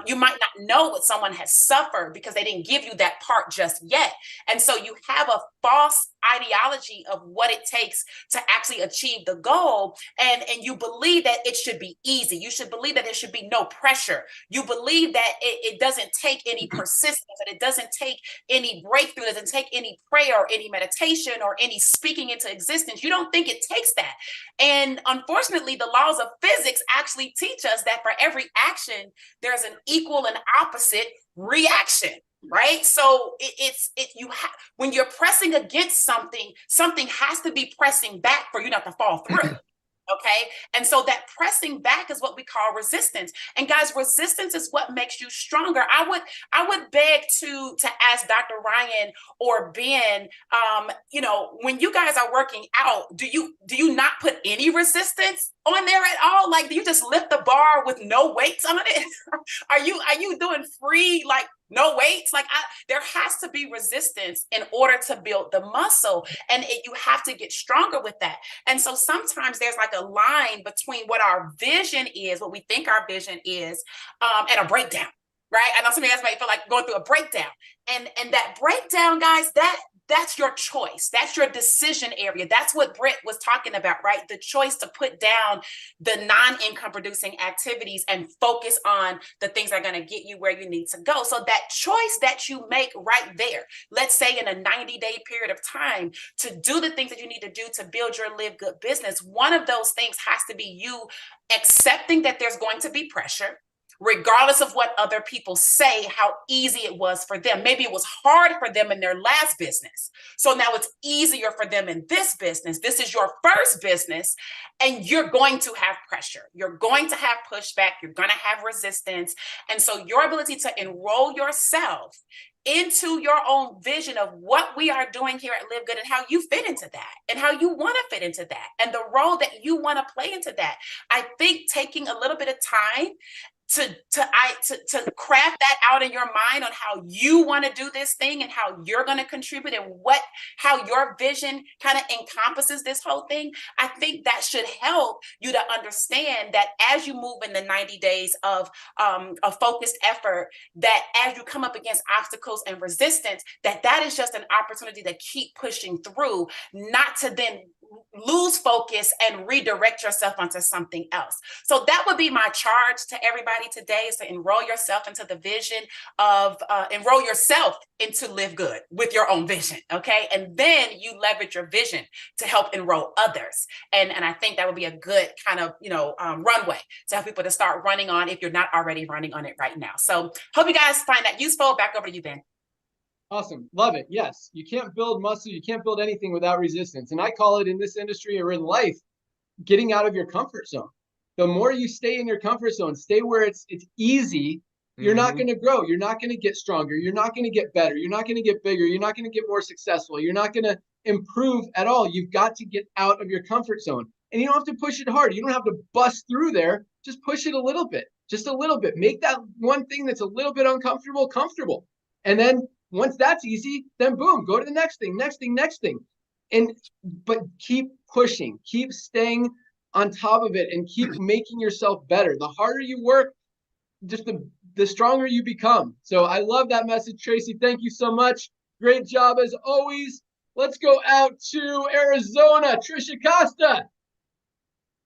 You might not know what someone has suffered because they didn't give you that part just yet. And so you have a false ideology of what it takes to actually achieve the goal. And you believe that it should be easy. You should believe that there should be no pressure. You believe that it doesn't take any persistence, that it doesn't take any breakthrough, it doesn't take any prayer or any meditation or any speaking into existence. You don't think it takes that. And unfortunately, the laws of physics actually teach us that for every action, there's an equal and opposite reaction. Right. So when you're pressing against something, something has to be pressing back for you not to fall through. Okay. And so that pressing back is what we call resistance. And guys, resistance is what makes you stronger. I would beg to ask Dr. Ryan or Ben, when you guys are working out, do you not put any resistance on there at all? Like, do you just lift the bar with no weights on it? Are you doing free, like, no weights? Like, there has to be resistance in order to build the muscle, and you have to get stronger with that. And so sometimes there's like a line between what our vision is, what we think our vision is, and a breakdown, right? I know some of you guys might feel like going through a breakdown, and that breakdown, guys, that's your choice. That's your decision area. That's what Britt was talking about, right? The choice to put down the non-income producing activities and focus on the things that are going to get you where you need to go. So that choice that you make right there, let's say in a 90-day period of time, to do the things that you need to do to build your Live Good business, one of those things has to be you accepting that there's going to be pressure, regardless of what other people say, how easy it was for them. Maybe it was hard for them in their last business. So now it's easier for them in this business. This is your first business, and you're going to have pressure. You're going to have pushback. You're going to have resistance. And so your ability to enroll yourself into your own vision of what we are doing here at Live Good and how you fit into that and how you want to fit into that and the role that you want to play into that. I think taking a little bit of time to craft that out in your mind on how you want to do this thing and how you're going to contribute and how your vision kind of encompasses this whole thing. I think that should help you to understand that as you move in the 90 days of a focused effort, that as you come up against obstacles and resistance, that is just an opportunity to keep pushing through, not to then lose focus and redirect yourself onto something else. So that would be my charge to everybody today, is to enroll yourself into the vision of, enroll yourself into Live Good with your own vision. Okay. And then you leverage your vision to help enroll others. And I think that would be a good kind of, runway to help people to start running on if you're not already running on it right now. So hope you guys find that useful. Back over to you, Ben. Awesome. Love it. Yes. You can't build muscle. You can't build anything without resistance. And I call it, in this industry or in life, getting out of your comfort zone. The more you stay in your comfort zone, stay where it's easy, you're not going to grow. You're not going to get stronger. You're not going to get better. You're not going to get bigger. You're not going to get more successful. You're not going to improve at all. You've got to get out of your comfort zone. And you don't have to push it hard. You don't have to bust through there. Just push it a little bit. Just a little bit. Make that one thing that's a little bit uncomfortable comfortable. And then once that's easy, then boom, go to the next thing. But keep pushing, keep staying on top of it, and keep making yourself better. The harder you work, just the stronger you become. So I love that message, Tracy. Thank you so much. Great job as always. Let's go out to Arizona. Trisha Costa.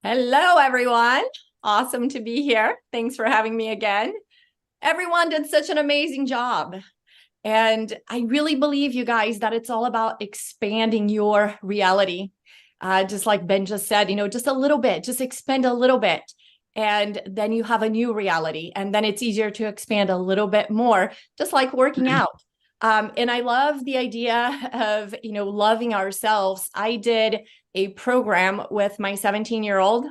Hello, everyone. Awesome to be here. Thanks for having me again. Everyone did such an amazing job. And I really believe, you guys, that it's all about expanding your reality. Just like Ben just said, just a little bit, just expand a little bit. And then you have a new reality. And then it's easier to expand a little bit more, just like working out. And I love the idea of, loving ourselves. I did a program with my 17-year-old.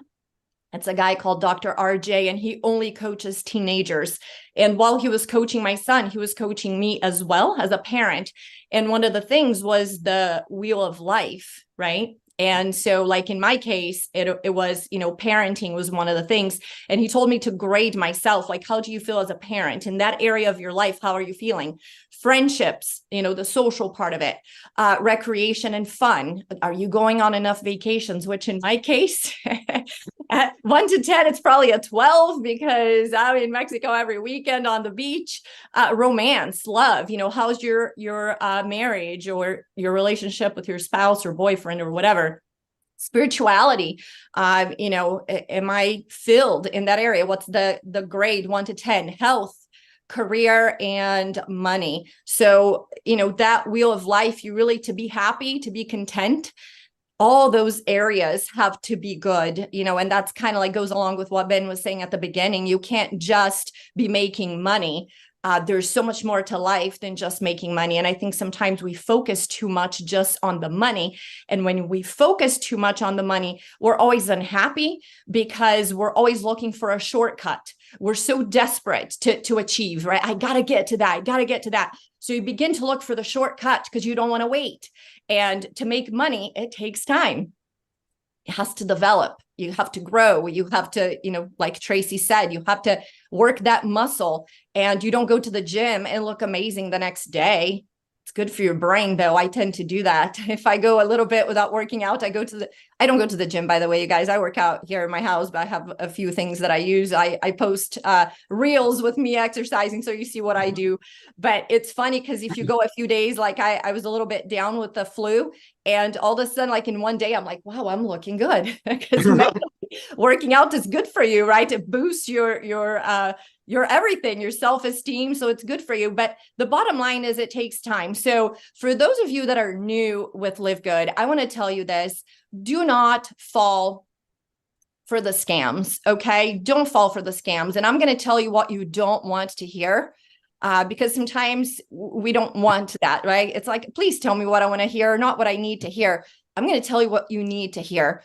It's a guy called Dr. RJ, and he only coaches teenagers. And while he was coaching my son, he was coaching me as well as a parent. And one of the things was the wheel of life, right? And so like in my case, it was, parenting was one of the things. And he told me to grade myself. Like, how do you feel as a parent in that area of your life? How are you feeling? Friendships, the social part of it, recreation and fun. Are you going on enough vacations? Which in my case, At 1 to 10, it's probably a 12 because I'm in Mexico every weekend on the beach. Romance, love, how's your marriage or your relationship with your spouse or boyfriend or whatever? Spirituality, am I filled in that area? What's the grade 1 to 10? Health, career, and money. So, that wheel of life, you really, to be happy, to be content, all those areas have to be good, and that's kind of like goes along with what Ben was saying at the beginning. You can't just be making money. There's so much more to life than just making money. And I think sometimes we focus too much just on the money. And when we focus too much on the money, we're always unhappy because we're always looking for a shortcut. We're so desperate to achieve, right? I got to get to that. I got to get to that. So you begin to look for the shortcut because you don't want to wait. And to make money, it takes time. It has to develop. You have to grow. You have to, like Tracy said, you have to work that muscle, and you don't go to the gym and look amazing the next day. It's good for your brain, though. I tend to do that. If I go a little bit without working out, I don't go to the gym, by the way, you guys. I work out here in my house, but I have a few things that I use. I post reels with me exercising, so you see what I do. But it's funny because if you go a few days, like I was a little bit down with the flu, and all of a sudden, like in one day, I'm like, wow, I'm looking good. Because working out is good for you, right? It boosts your everything, your self-esteem. So it's good for you. But the bottom line is it takes time. So for those of you that are new with LiveGood, I want to tell you this: do not fall for the scams. Okay. Don't fall for the scams. And I'm going to tell you what you don't want to hear. Because sometimes we don't want that, right? It's like, please tell me what I want to hear, not what I need to hear. I'm going to tell you what you need to hear.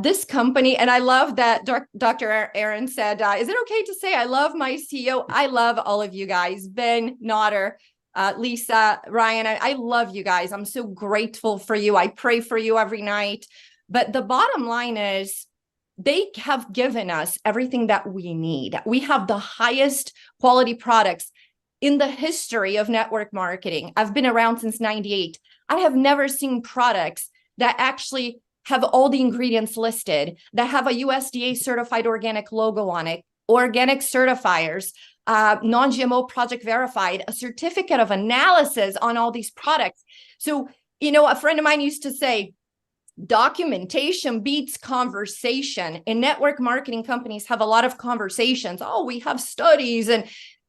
This company, and I love that Dr. Aaron said, is it okay to say I love my CEO? I love all of you guys, Ben, Notter, Lisa, Ryan. I love you guys. I'm so grateful for you. I pray for you every night. But the bottom line is they have given us everything that we need. We have the highest quality products in the history of network marketing. I've been around since '98. I have never seen products that actually have all the ingredients listed, that have a USDA certified organic logo on it, organic certifiers, non-GMO project verified, a certificate of analysis on all these products. So, a friend of mine used to say, documentation beats conversation. And network marketing companies have a lot of conversations. Oh, we have studies and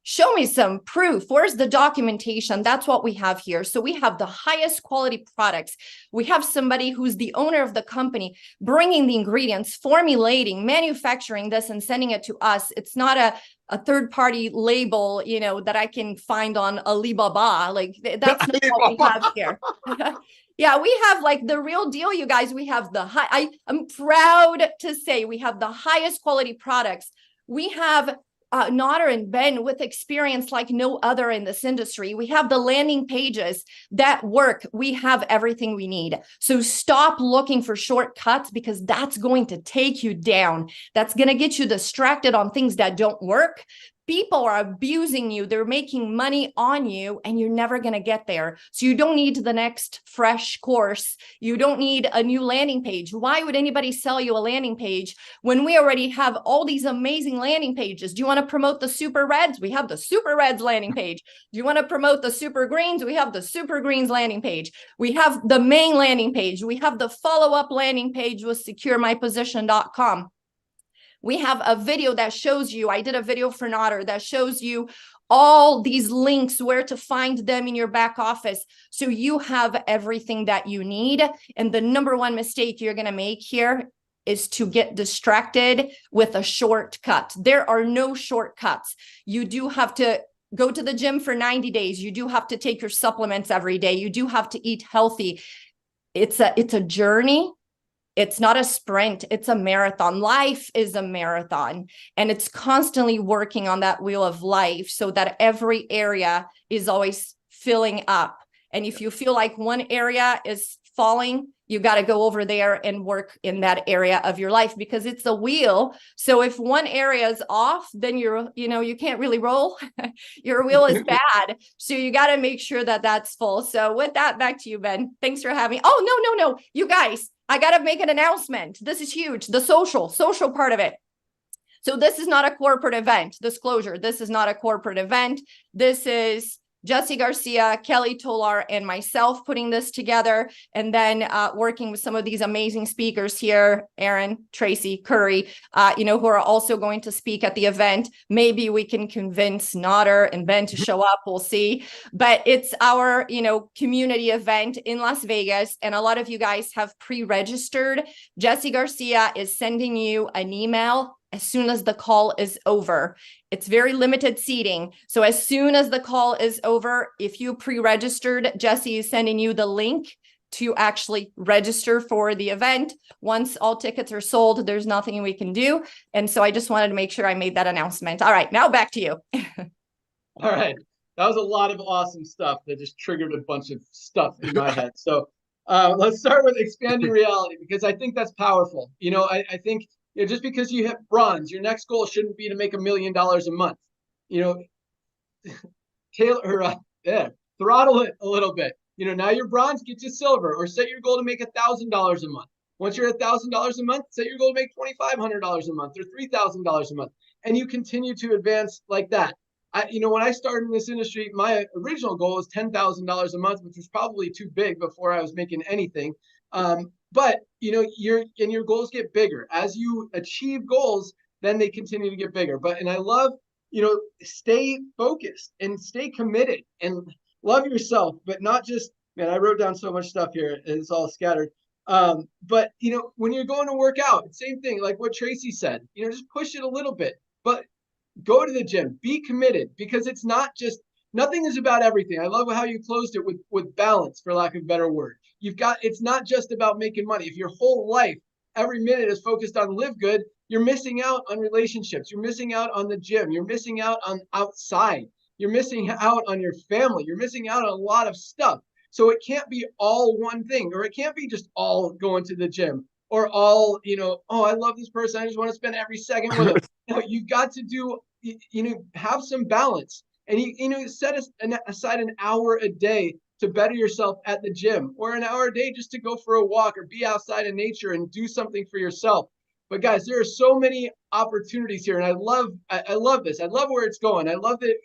show me some proof. Where's the documentation? That's what we have here. So we have the highest quality products. We have somebody who's the owner of the company bringing the ingredients, formulating, manufacturing this and sending it to us. It's not a third-party label, that I can find on Alibaba. Like that's not what we have here. Yeah, we have like the real deal, you guys. We have I'm proud to say we have the highest quality products. We have Notter and Ben with experience like no other in this industry. We have the landing pages that work. We have everything we need. So stop looking for shortcuts, because that's going to take you down. That's going to get you distracted on things that don't work. People are abusing you. They're making money on you, and you're never going to get there. So you don't need the next fresh course. You don't need a new landing page. Why would anybody sell you a landing page when we already have all these amazing landing pages? Do you want to promote the super reds? We have the super reds landing page. Do you want to promote the super greens? We have the super greens landing page. We have the main landing page. We have the follow-up landing page with securemyposition.com. We have a video that shows you, I did a video for Notter that shows you all these links, where to find them in your back office. So you have everything that you need. And the number one mistake you're going to make here is to get distracted with a shortcut. There are no shortcuts. You do have to go to the gym for 90 days. You do have to take your supplements every day. You do have to eat healthy. It's a journey. It's not a sprint, it's a marathon. Life is a marathon, and it's constantly working on that wheel of life so that every area is always filling up. And if you feel like one area is falling, you got to go over there and work in that area of your life, because it's a wheel. So if one area is off, then you can't really roll. Your wheel is bad. So you got to make sure that that's full. So with that, back to you, Ben. Thanks for having me. Oh, no. You guys, I got to make an announcement. This is huge. The social part of it. So this is not a corporate event. Disclosure. This is not a corporate event. This is Jesse Garcia, Kelly Tolar, and myself putting this together, and then working with some of these amazing speakers here, Aaron, Tracy, Curry, who are also going to speak at the event. Maybe we can convince Notter and Ben to show up. We'll see. But it's our, community event in Las Vegas, and a lot of you guys have pre-registered. Jesse Garcia is sending you an email as soon as the call is over. It's very limited seating. So as soon as the call is over, if you pre-registered, Jesse is sending you the link to actually register for the event. Once all tickets are sold, there's nothing we can do. And so I just wanted to make sure I made that announcement. All right, now back to you. All right. That was a lot of awesome stuff that just triggered a bunch of stuff in my head. So let's start with expanding reality, because I think that's powerful. I think just because you hit bronze, your next goal shouldn't be to make $1 million a month. Throttle it a little bit. Now you're bronze, get to silver, or set your goal to make $1,000 a month. Once you're at $1,000 a month, set your goal to make $2,500 a month or $3,000 a month, and you continue to advance like that. When I started in this industry, my original goal was $10,000 a month, which was probably too big before I was making anything. But your goals get bigger as you achieve goals, then they continue to get bigger. And I love, stay focused and stay committed and love yourself, but not just, man, I wrote down so much stuff here. It's all scattered. But when you're going to work out, same thing, like what Tracy said, just push it a little bit, but go to the gym, be committed, because it's not just, nothing is about everything. I love how you closed it with balance, for lack of a better word. It's not just about making money. If your whole life, every minute is focused on live good, you're missing out on relationships. You're missing out on the gym. You're missing out on outside. You're missing out on your family. You're missing out on a lot of stuff. So it can't be all one thing, or it can't be just all going to the gym, or all, oh, I love this person, I just want to spend every second with them. No, you've got to do, have some balance. And set aside an hour a day to better yourself at the gym, or an hour a day just to go for a walk or be outside in nature and do something for yourself. But guys, there are so many opportunities here, and I love this. I love where it's going. I love that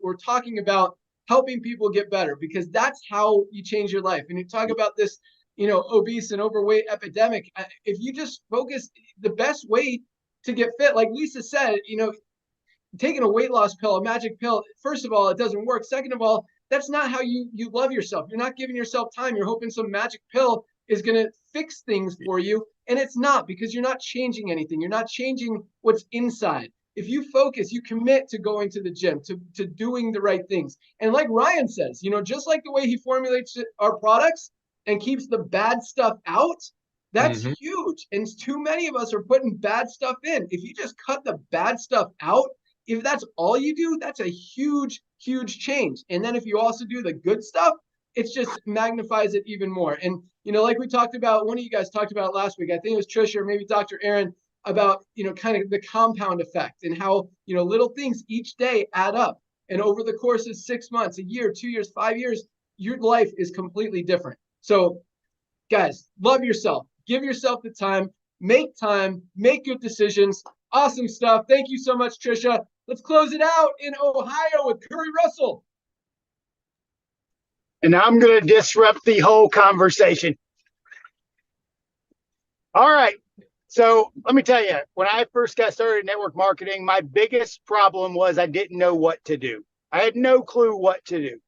we're talking about helping people get better, because that's how you change your life. And you talk about this, obese and overweight epidemic. If you just focus, the best way to get fit, like Lisa said, taking a weight loss pill, a magic pill, first of all, it doesn't work. Second of all, that's not how you love yourself. You're not giving yourself time. You're hoping some magic pill is going to fix things for you. And it's not, because you're not changing anything. You're not changing what's inside. If you focus, you commit to going to the gym, to doing the right things. And like Ryan says, just like the way he formulates our products and keeps the bad stuff out, that's huge. And too many of us are putting bad stuff in. If you just cut the bad stuff out, if that's all you do, that's a huge, huge change. And then if you also do the good stuff, it just magnifies it even more. And, like we talked about, one of you guys talked about last week, I think it was Trisha or maybe Dr. Aaron, about, kind of the compound effect and how, little things each day add up. And over the course of 6 months, a year, 2 years, 5 years, your life is completely different. So guys, love yourself, give yourself the time, make good decisions. Awesome stuff. Thank you so much, Trisha. Let's close it out in Ohio with Curry Russell. And I'm going to disrupt the whole conversation. All right. So let me tell you, when I first got started in network marketing, my biggest problem was I didn't know what to do. I had no clue what to do.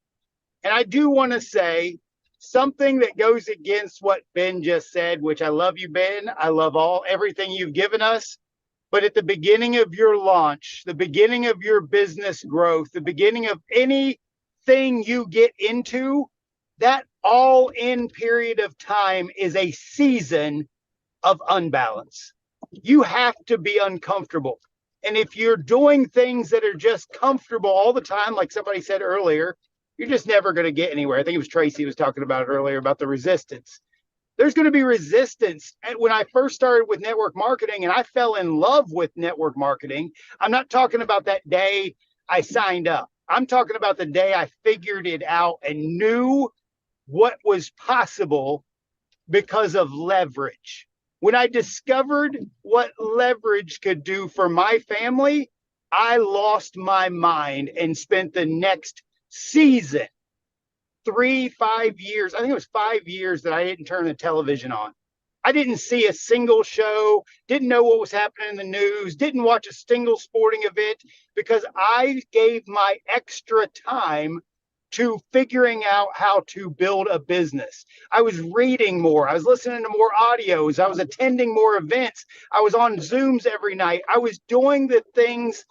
And I do want to say something that goes against what Ben just said, which I love you, Ben. I love everything you've given us. But at the beginning of your launch, the beginning of your business growth, the beginning of anything you get into, that all-in period of time is a season of unbalance. You have to be uncomfortable. And if you're doing things that are just comfortable all the time, like somebody said earlier, you're just never going to get anywhere. I think it was Tracy was talking about it earlier about the resistance. There's going to be resistance. And when I first started with network marketing and I fell in love with network marketing, I'm not talking about that day I signed up. I'm talking about the day I figured it out and knew what was possible because of leverage. When I discovered what leverage could do for my family, I lost my mind and spent the next season, 5 years. I think it was 5 years that I didn't turn the television on. I didn't see a single show, didn't know what was happening in the news, didn't watch a single sporting event, because I gave my extra time to figuring out how to build a business. I was reading more. I was listening to more audios. I was attending more events. I was on Zooms every night. I was doing the things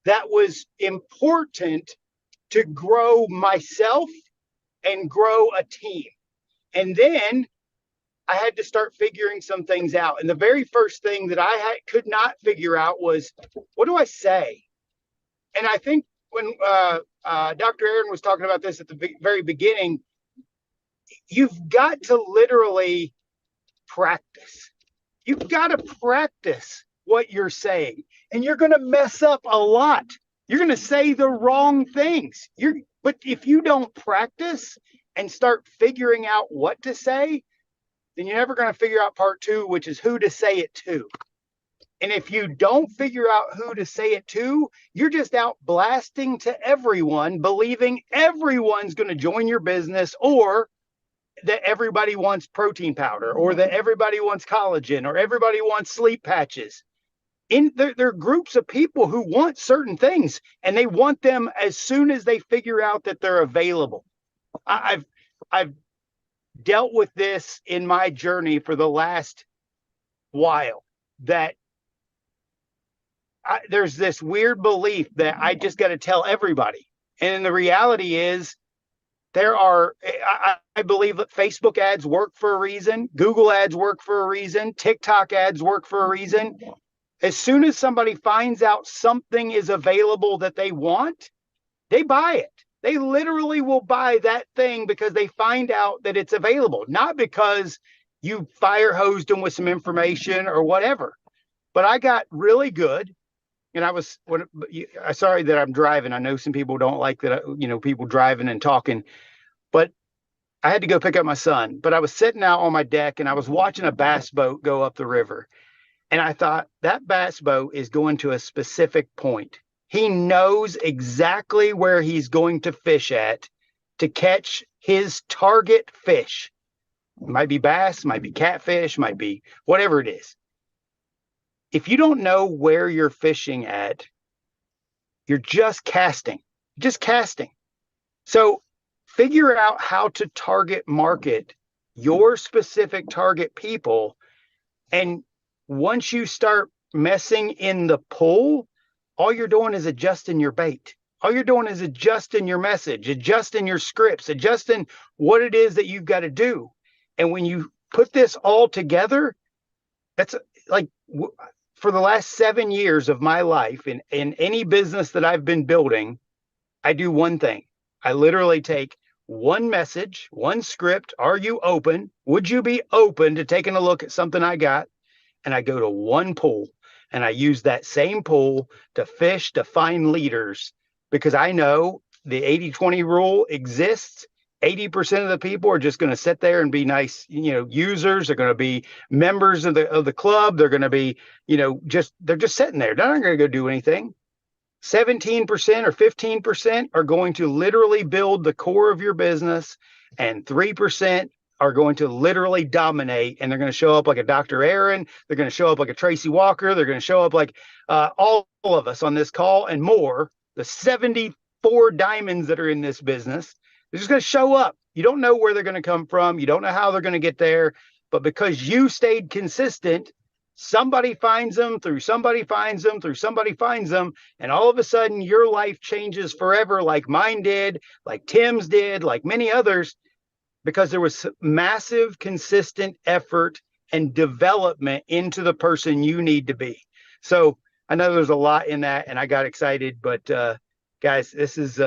that was important to grow myself and grow a team. And then I had to start figuring some things out. And the very first thing that I could not figure out was, what do I say? And I think when Dr. Aaron was talking about this at the very beginning, you've got to literally practice. You've got to practice what you're saying, and you're going to mess up a lot. You're going to say the wrong things. But if you don't practice and start figuring out what to say, then you're never going to figure out part 2, which is who to say it to. And if you don't figure out who to say it to, you're just out blasting to everyone, believing everyone's going to join your business, or that everybody wants protein powder, or that everybody wants collagen, or everybody wants sleep patches. There are groups of people who want certain things, and they want them as soon as they figure out that they're available. I've dealt with this in my journey for the last while, that there's this weird belief that I just got to tell everybody. And the reality is, I believe that Facebook ads work for a reason. Google ads work for a reason. TikTok ads work for a reason. As soon as somebody finds out something is available that they want, they buy it. They literally will buy that thing because they find out that it's available, not because you fire hosed them with some information or whatever. But I got really good. And I'm sorry that I'm driving. I know some people don't like that, people driving and talking, but I had to go pick up my son. But I was sitting out on my deck and I was watching a bass boat go up the river. And I thought, that bass boat is going to a specific point. He knows exactly where he's going to fish at to catch his target fish. It might be bass, might be catfish, might be whatever it is. If you don't know where you're fishing at, you're just casting. So figure out how to target market your specific target people. And once you start messing in the pool, all you're doing is adjusting your bait. All you're doing is adjusting your message, adjusting your scripts, adjusting what it is that you've got to do. And when you put this all together, that's like, for the last 7 years of my life, in any business that I've been building, I do one thing. I literally take one message, one script. Are you open? Would you be open to taking a look at something I got? And I go to one pool, and I use that same pool to fish, to find leaders, because I know the 80-20 rule exists. 80% of the people are just going to sit there and be nice, users. They're going to be members of the club. They're going to be, they're just sitting there. They're not going to go do anything. 17% or 15% are going to literally build the core of your business, and 3% are going to literally dominate. And they're going to show up like a Dr. Aaron. They're going to show up like a Tracy Walker. They're going to show up like all of us on this call and more. The 74 diamonds that are in this business. They're just going to show up. You don't know where they're going to come from. You don't know how they're going to get there. But because you stayed consistent, somebody finds them, through somebody finds them, through somebody finds them. And all of a sudden, your life changes forever, like mine did, like Tim's did, like many others, because there was massive, consistent effort and development into the person you need to be. So I know there's a lot in that, and I got excited. But guys, this is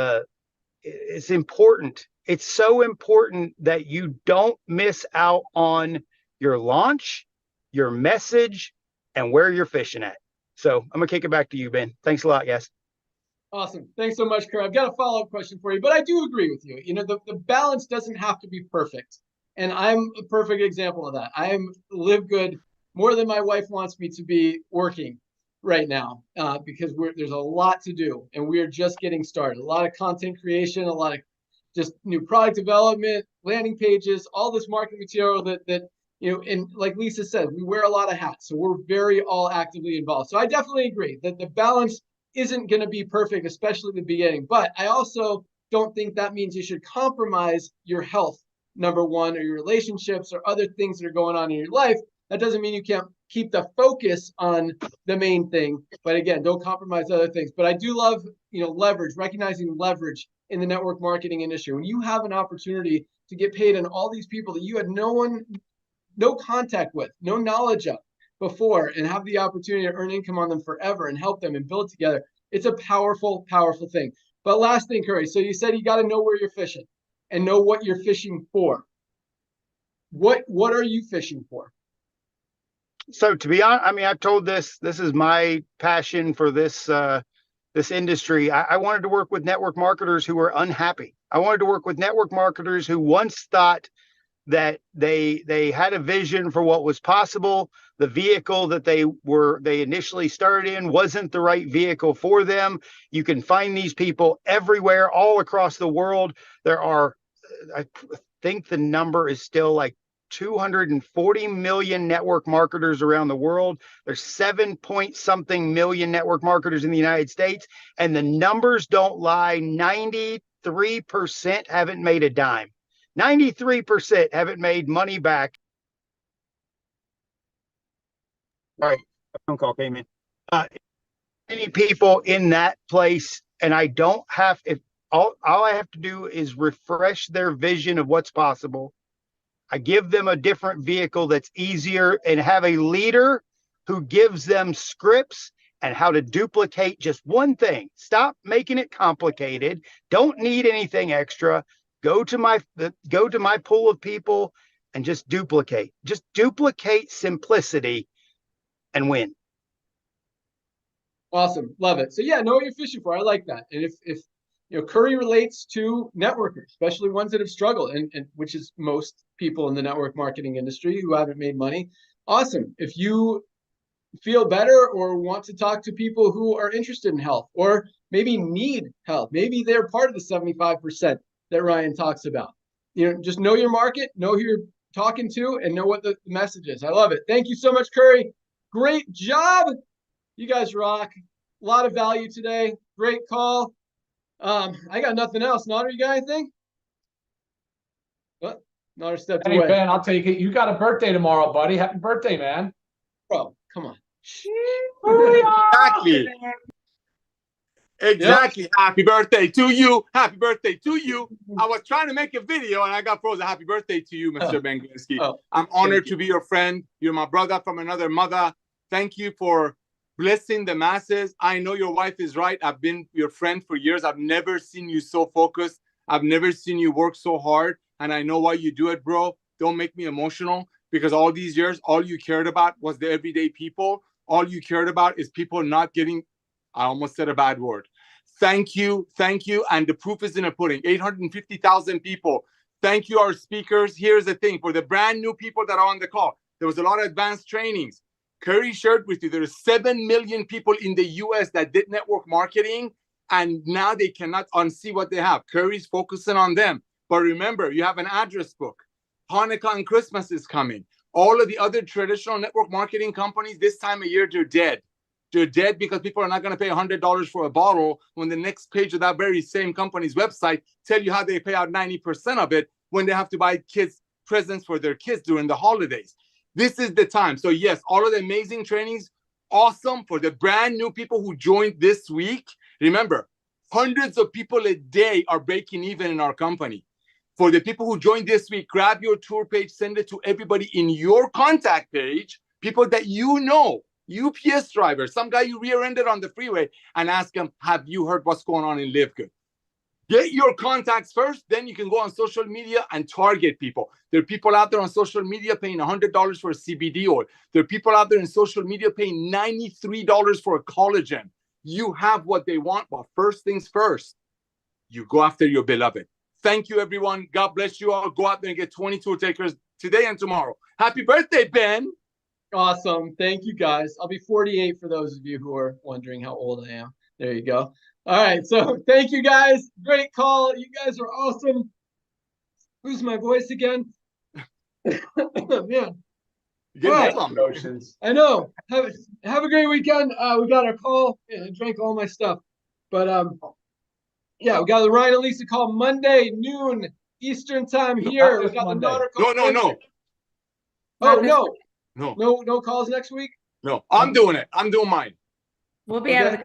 it's important. It's so important that you don't miss out on your launch, your message, and where you're fishing at. So I'm going to kick it back to you, Ben. Thanks a lot, guys. Awesome. Thanks so much, Kurt. I've got a follow-up question for you, but I do agree with you. The balance doesn't have to be perfect. And I'm a perfect example of that. I am LiveGood more than my wife wants me to be working right now, because there's a lot to do, and we are just getting started. A lot of content creation, a lot of just new product development, landing pages, all this marketing material that and like Lisa said, we wear a lot of hats, so we're very all actively involved. So I definitely agree that the balance isn't going to be perfect, especially in the beginning. But I also don't think that means you should compromise your health, number one, or your relationships or other things that are going on in your life. That doesn't mean you can't keep the focus on the main thing. But again, don't compromise other things. But I do love, leverage, recognizing leverage in the network marketing industry. When you have an opportunity to get paid on all these people that you had no contact with, no knowledge of before, and have the opportunity to earn income on them forever and help them and build together, it's a powerful, powerful thing. But last thing, Curry, so you said you got to know where you're fishing and know what you're fishing for. What are you fishing for? So to be honest, I mean, I've told this is my passion for this industry. I wanted to work with network marketers who were unhappy. I wanted to work with network marketers who once thought that they had a vision for what was possible. The vehicle that they initially started in wasn't the right vehicle for them. You can find these people everywhere, all across the world. There are, I think the number is still like 240 million network marketers around the world. There's 7-point-something million network marketers in the United States, and the numbers don't lie. 93% haven't made a dime. 93% haven't made money back. Right, a phone call came in. Many people in that place, and I don't have, if all I have to do is refresh their vision of what's possible. I give them a different vehicle that's easier, and have a leader who gives them scripts and how to duplicate just one thing. Stop making it complicated. Don't need anything extra. Go to my pool of people and just duplicate. Just duplicate simplicity and win. Awesome. Love it. So yeah, know what you're fishing for. I like that. And if Curry relates to networkers, especially ones that have struggled, and which is most people in the network marketing industry who haven't made money. Awesome. If you feel better or want to talk to people who are interested in health or maybe need help, maybe they're part of the 75% that Ryan talks about. Just know your market, know who you're talking to, and know what the message is. I love it. Thank you so much, Curry. Great job. You guys rock. A lot of value today. Great call. I got nothing else. Nader, you got anything? What? Nader stepped away. Hey, Ben, I'll take it. You got a birthday tomorrow, buddy. Happy birthday, man. Bro, come on. Exactly. Yep. Happy birthday to you. Happy birthday to you. I was trying to make a video and I got frozen. Happy birthday to you, Mr. Ben Glinsky. I'm honored to be your friend. You're my brother from another mother. Thank you for blessing the masses. I know your wife is right. I've been your friend for years. I've never seen you so focused. I've never seen you work so hard. And I know why you do it, bro. Don't make me emotional, because all these years, all you cared about was the everyday people. All you cared about is people not getting, I almost said a bad word. Thank you. Thank you. And the proof is in the pudding. 850,000 people. Thank you, our speakers. Here's the thing. For the brand new people that are on the call, there was a lot of advanced trainings. Curry shared with you, there are 7 million people in the US that did network marketing, and now they cannot unsee what they have. Curry's focusing on them. But remember, you have an address book. Hanukkah and Christmas is coming. All of the other traditional network marketing companies, this time of year, they're dead. They're dead because people are not going to pay $100 for a bottle when the next page of that very same company's website tell you how they pay out 90% of it when they have to buy kids presents for their kids during the holidays. This is the time. So yes, all of the amazing trainings, awesome. For the brand new people who joined this week, remember, hundreds of people a day are breaking even in our company. For the people who joined this week, grab your tour page, send it to everybody in your contact page, people that you know, UPS drivers, some guy you rear-ended on the freeway, and ask them, have you heard what's going on in LiveGood? Get your contacts first, then you can go on social media and target people. There are people out there on social media paying $100 for a CBD oil. There are people out there in social media paying $93 for a collagen. You have what they want, but first things first, you go after your beloved. Thank you, everyone. God bless you all. Go out there and get 20 tour takers today and tomorrow. Happy birthday, Ben. Awesome. Thank you, guys. I'll be 48 for those of you who are wondering how old I am. There you go. All right. So thank you, guys. Great call. You guys are awesome. Lose my voice again. Man. Get some notions. I know. Have a great weekend. We got our call. Yeah, I drank all my stuff. But yeah, we got the Ryan and Lisa call Monday, noon Eastern time here. We got the Nodder call. No. Oh, No. No calls next week? No, I'm doing it. I'm doing mine. We'll be out of the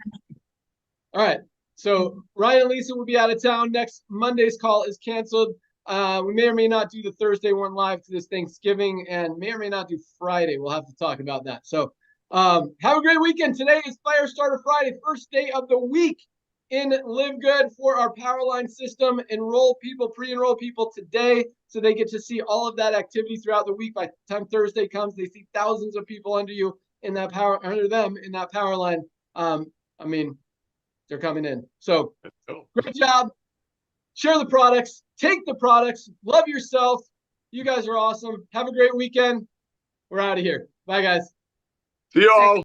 All right. So Ryan and Lisa will be out of town. Next Monday's call is canceled. We may or may not do the Thursday one live to this Thanksgiving, and may or may not do Friday. We'll have to talk about that. So have a great weekend. Today is Firestarter Friday, first day of the week in LiveGood for our Powerline system. Enroll people, pre-enroll people today so they get to see all of that activity throughout the week. By the time Thursday comes, they see thousands of people under you in that under them in that Powerline. I mean, they're coming in. So great job. Share the products, take the products, love yourself. You guys are awesome. Have a great weekend. We're out of here. Bye, guys. See y'all.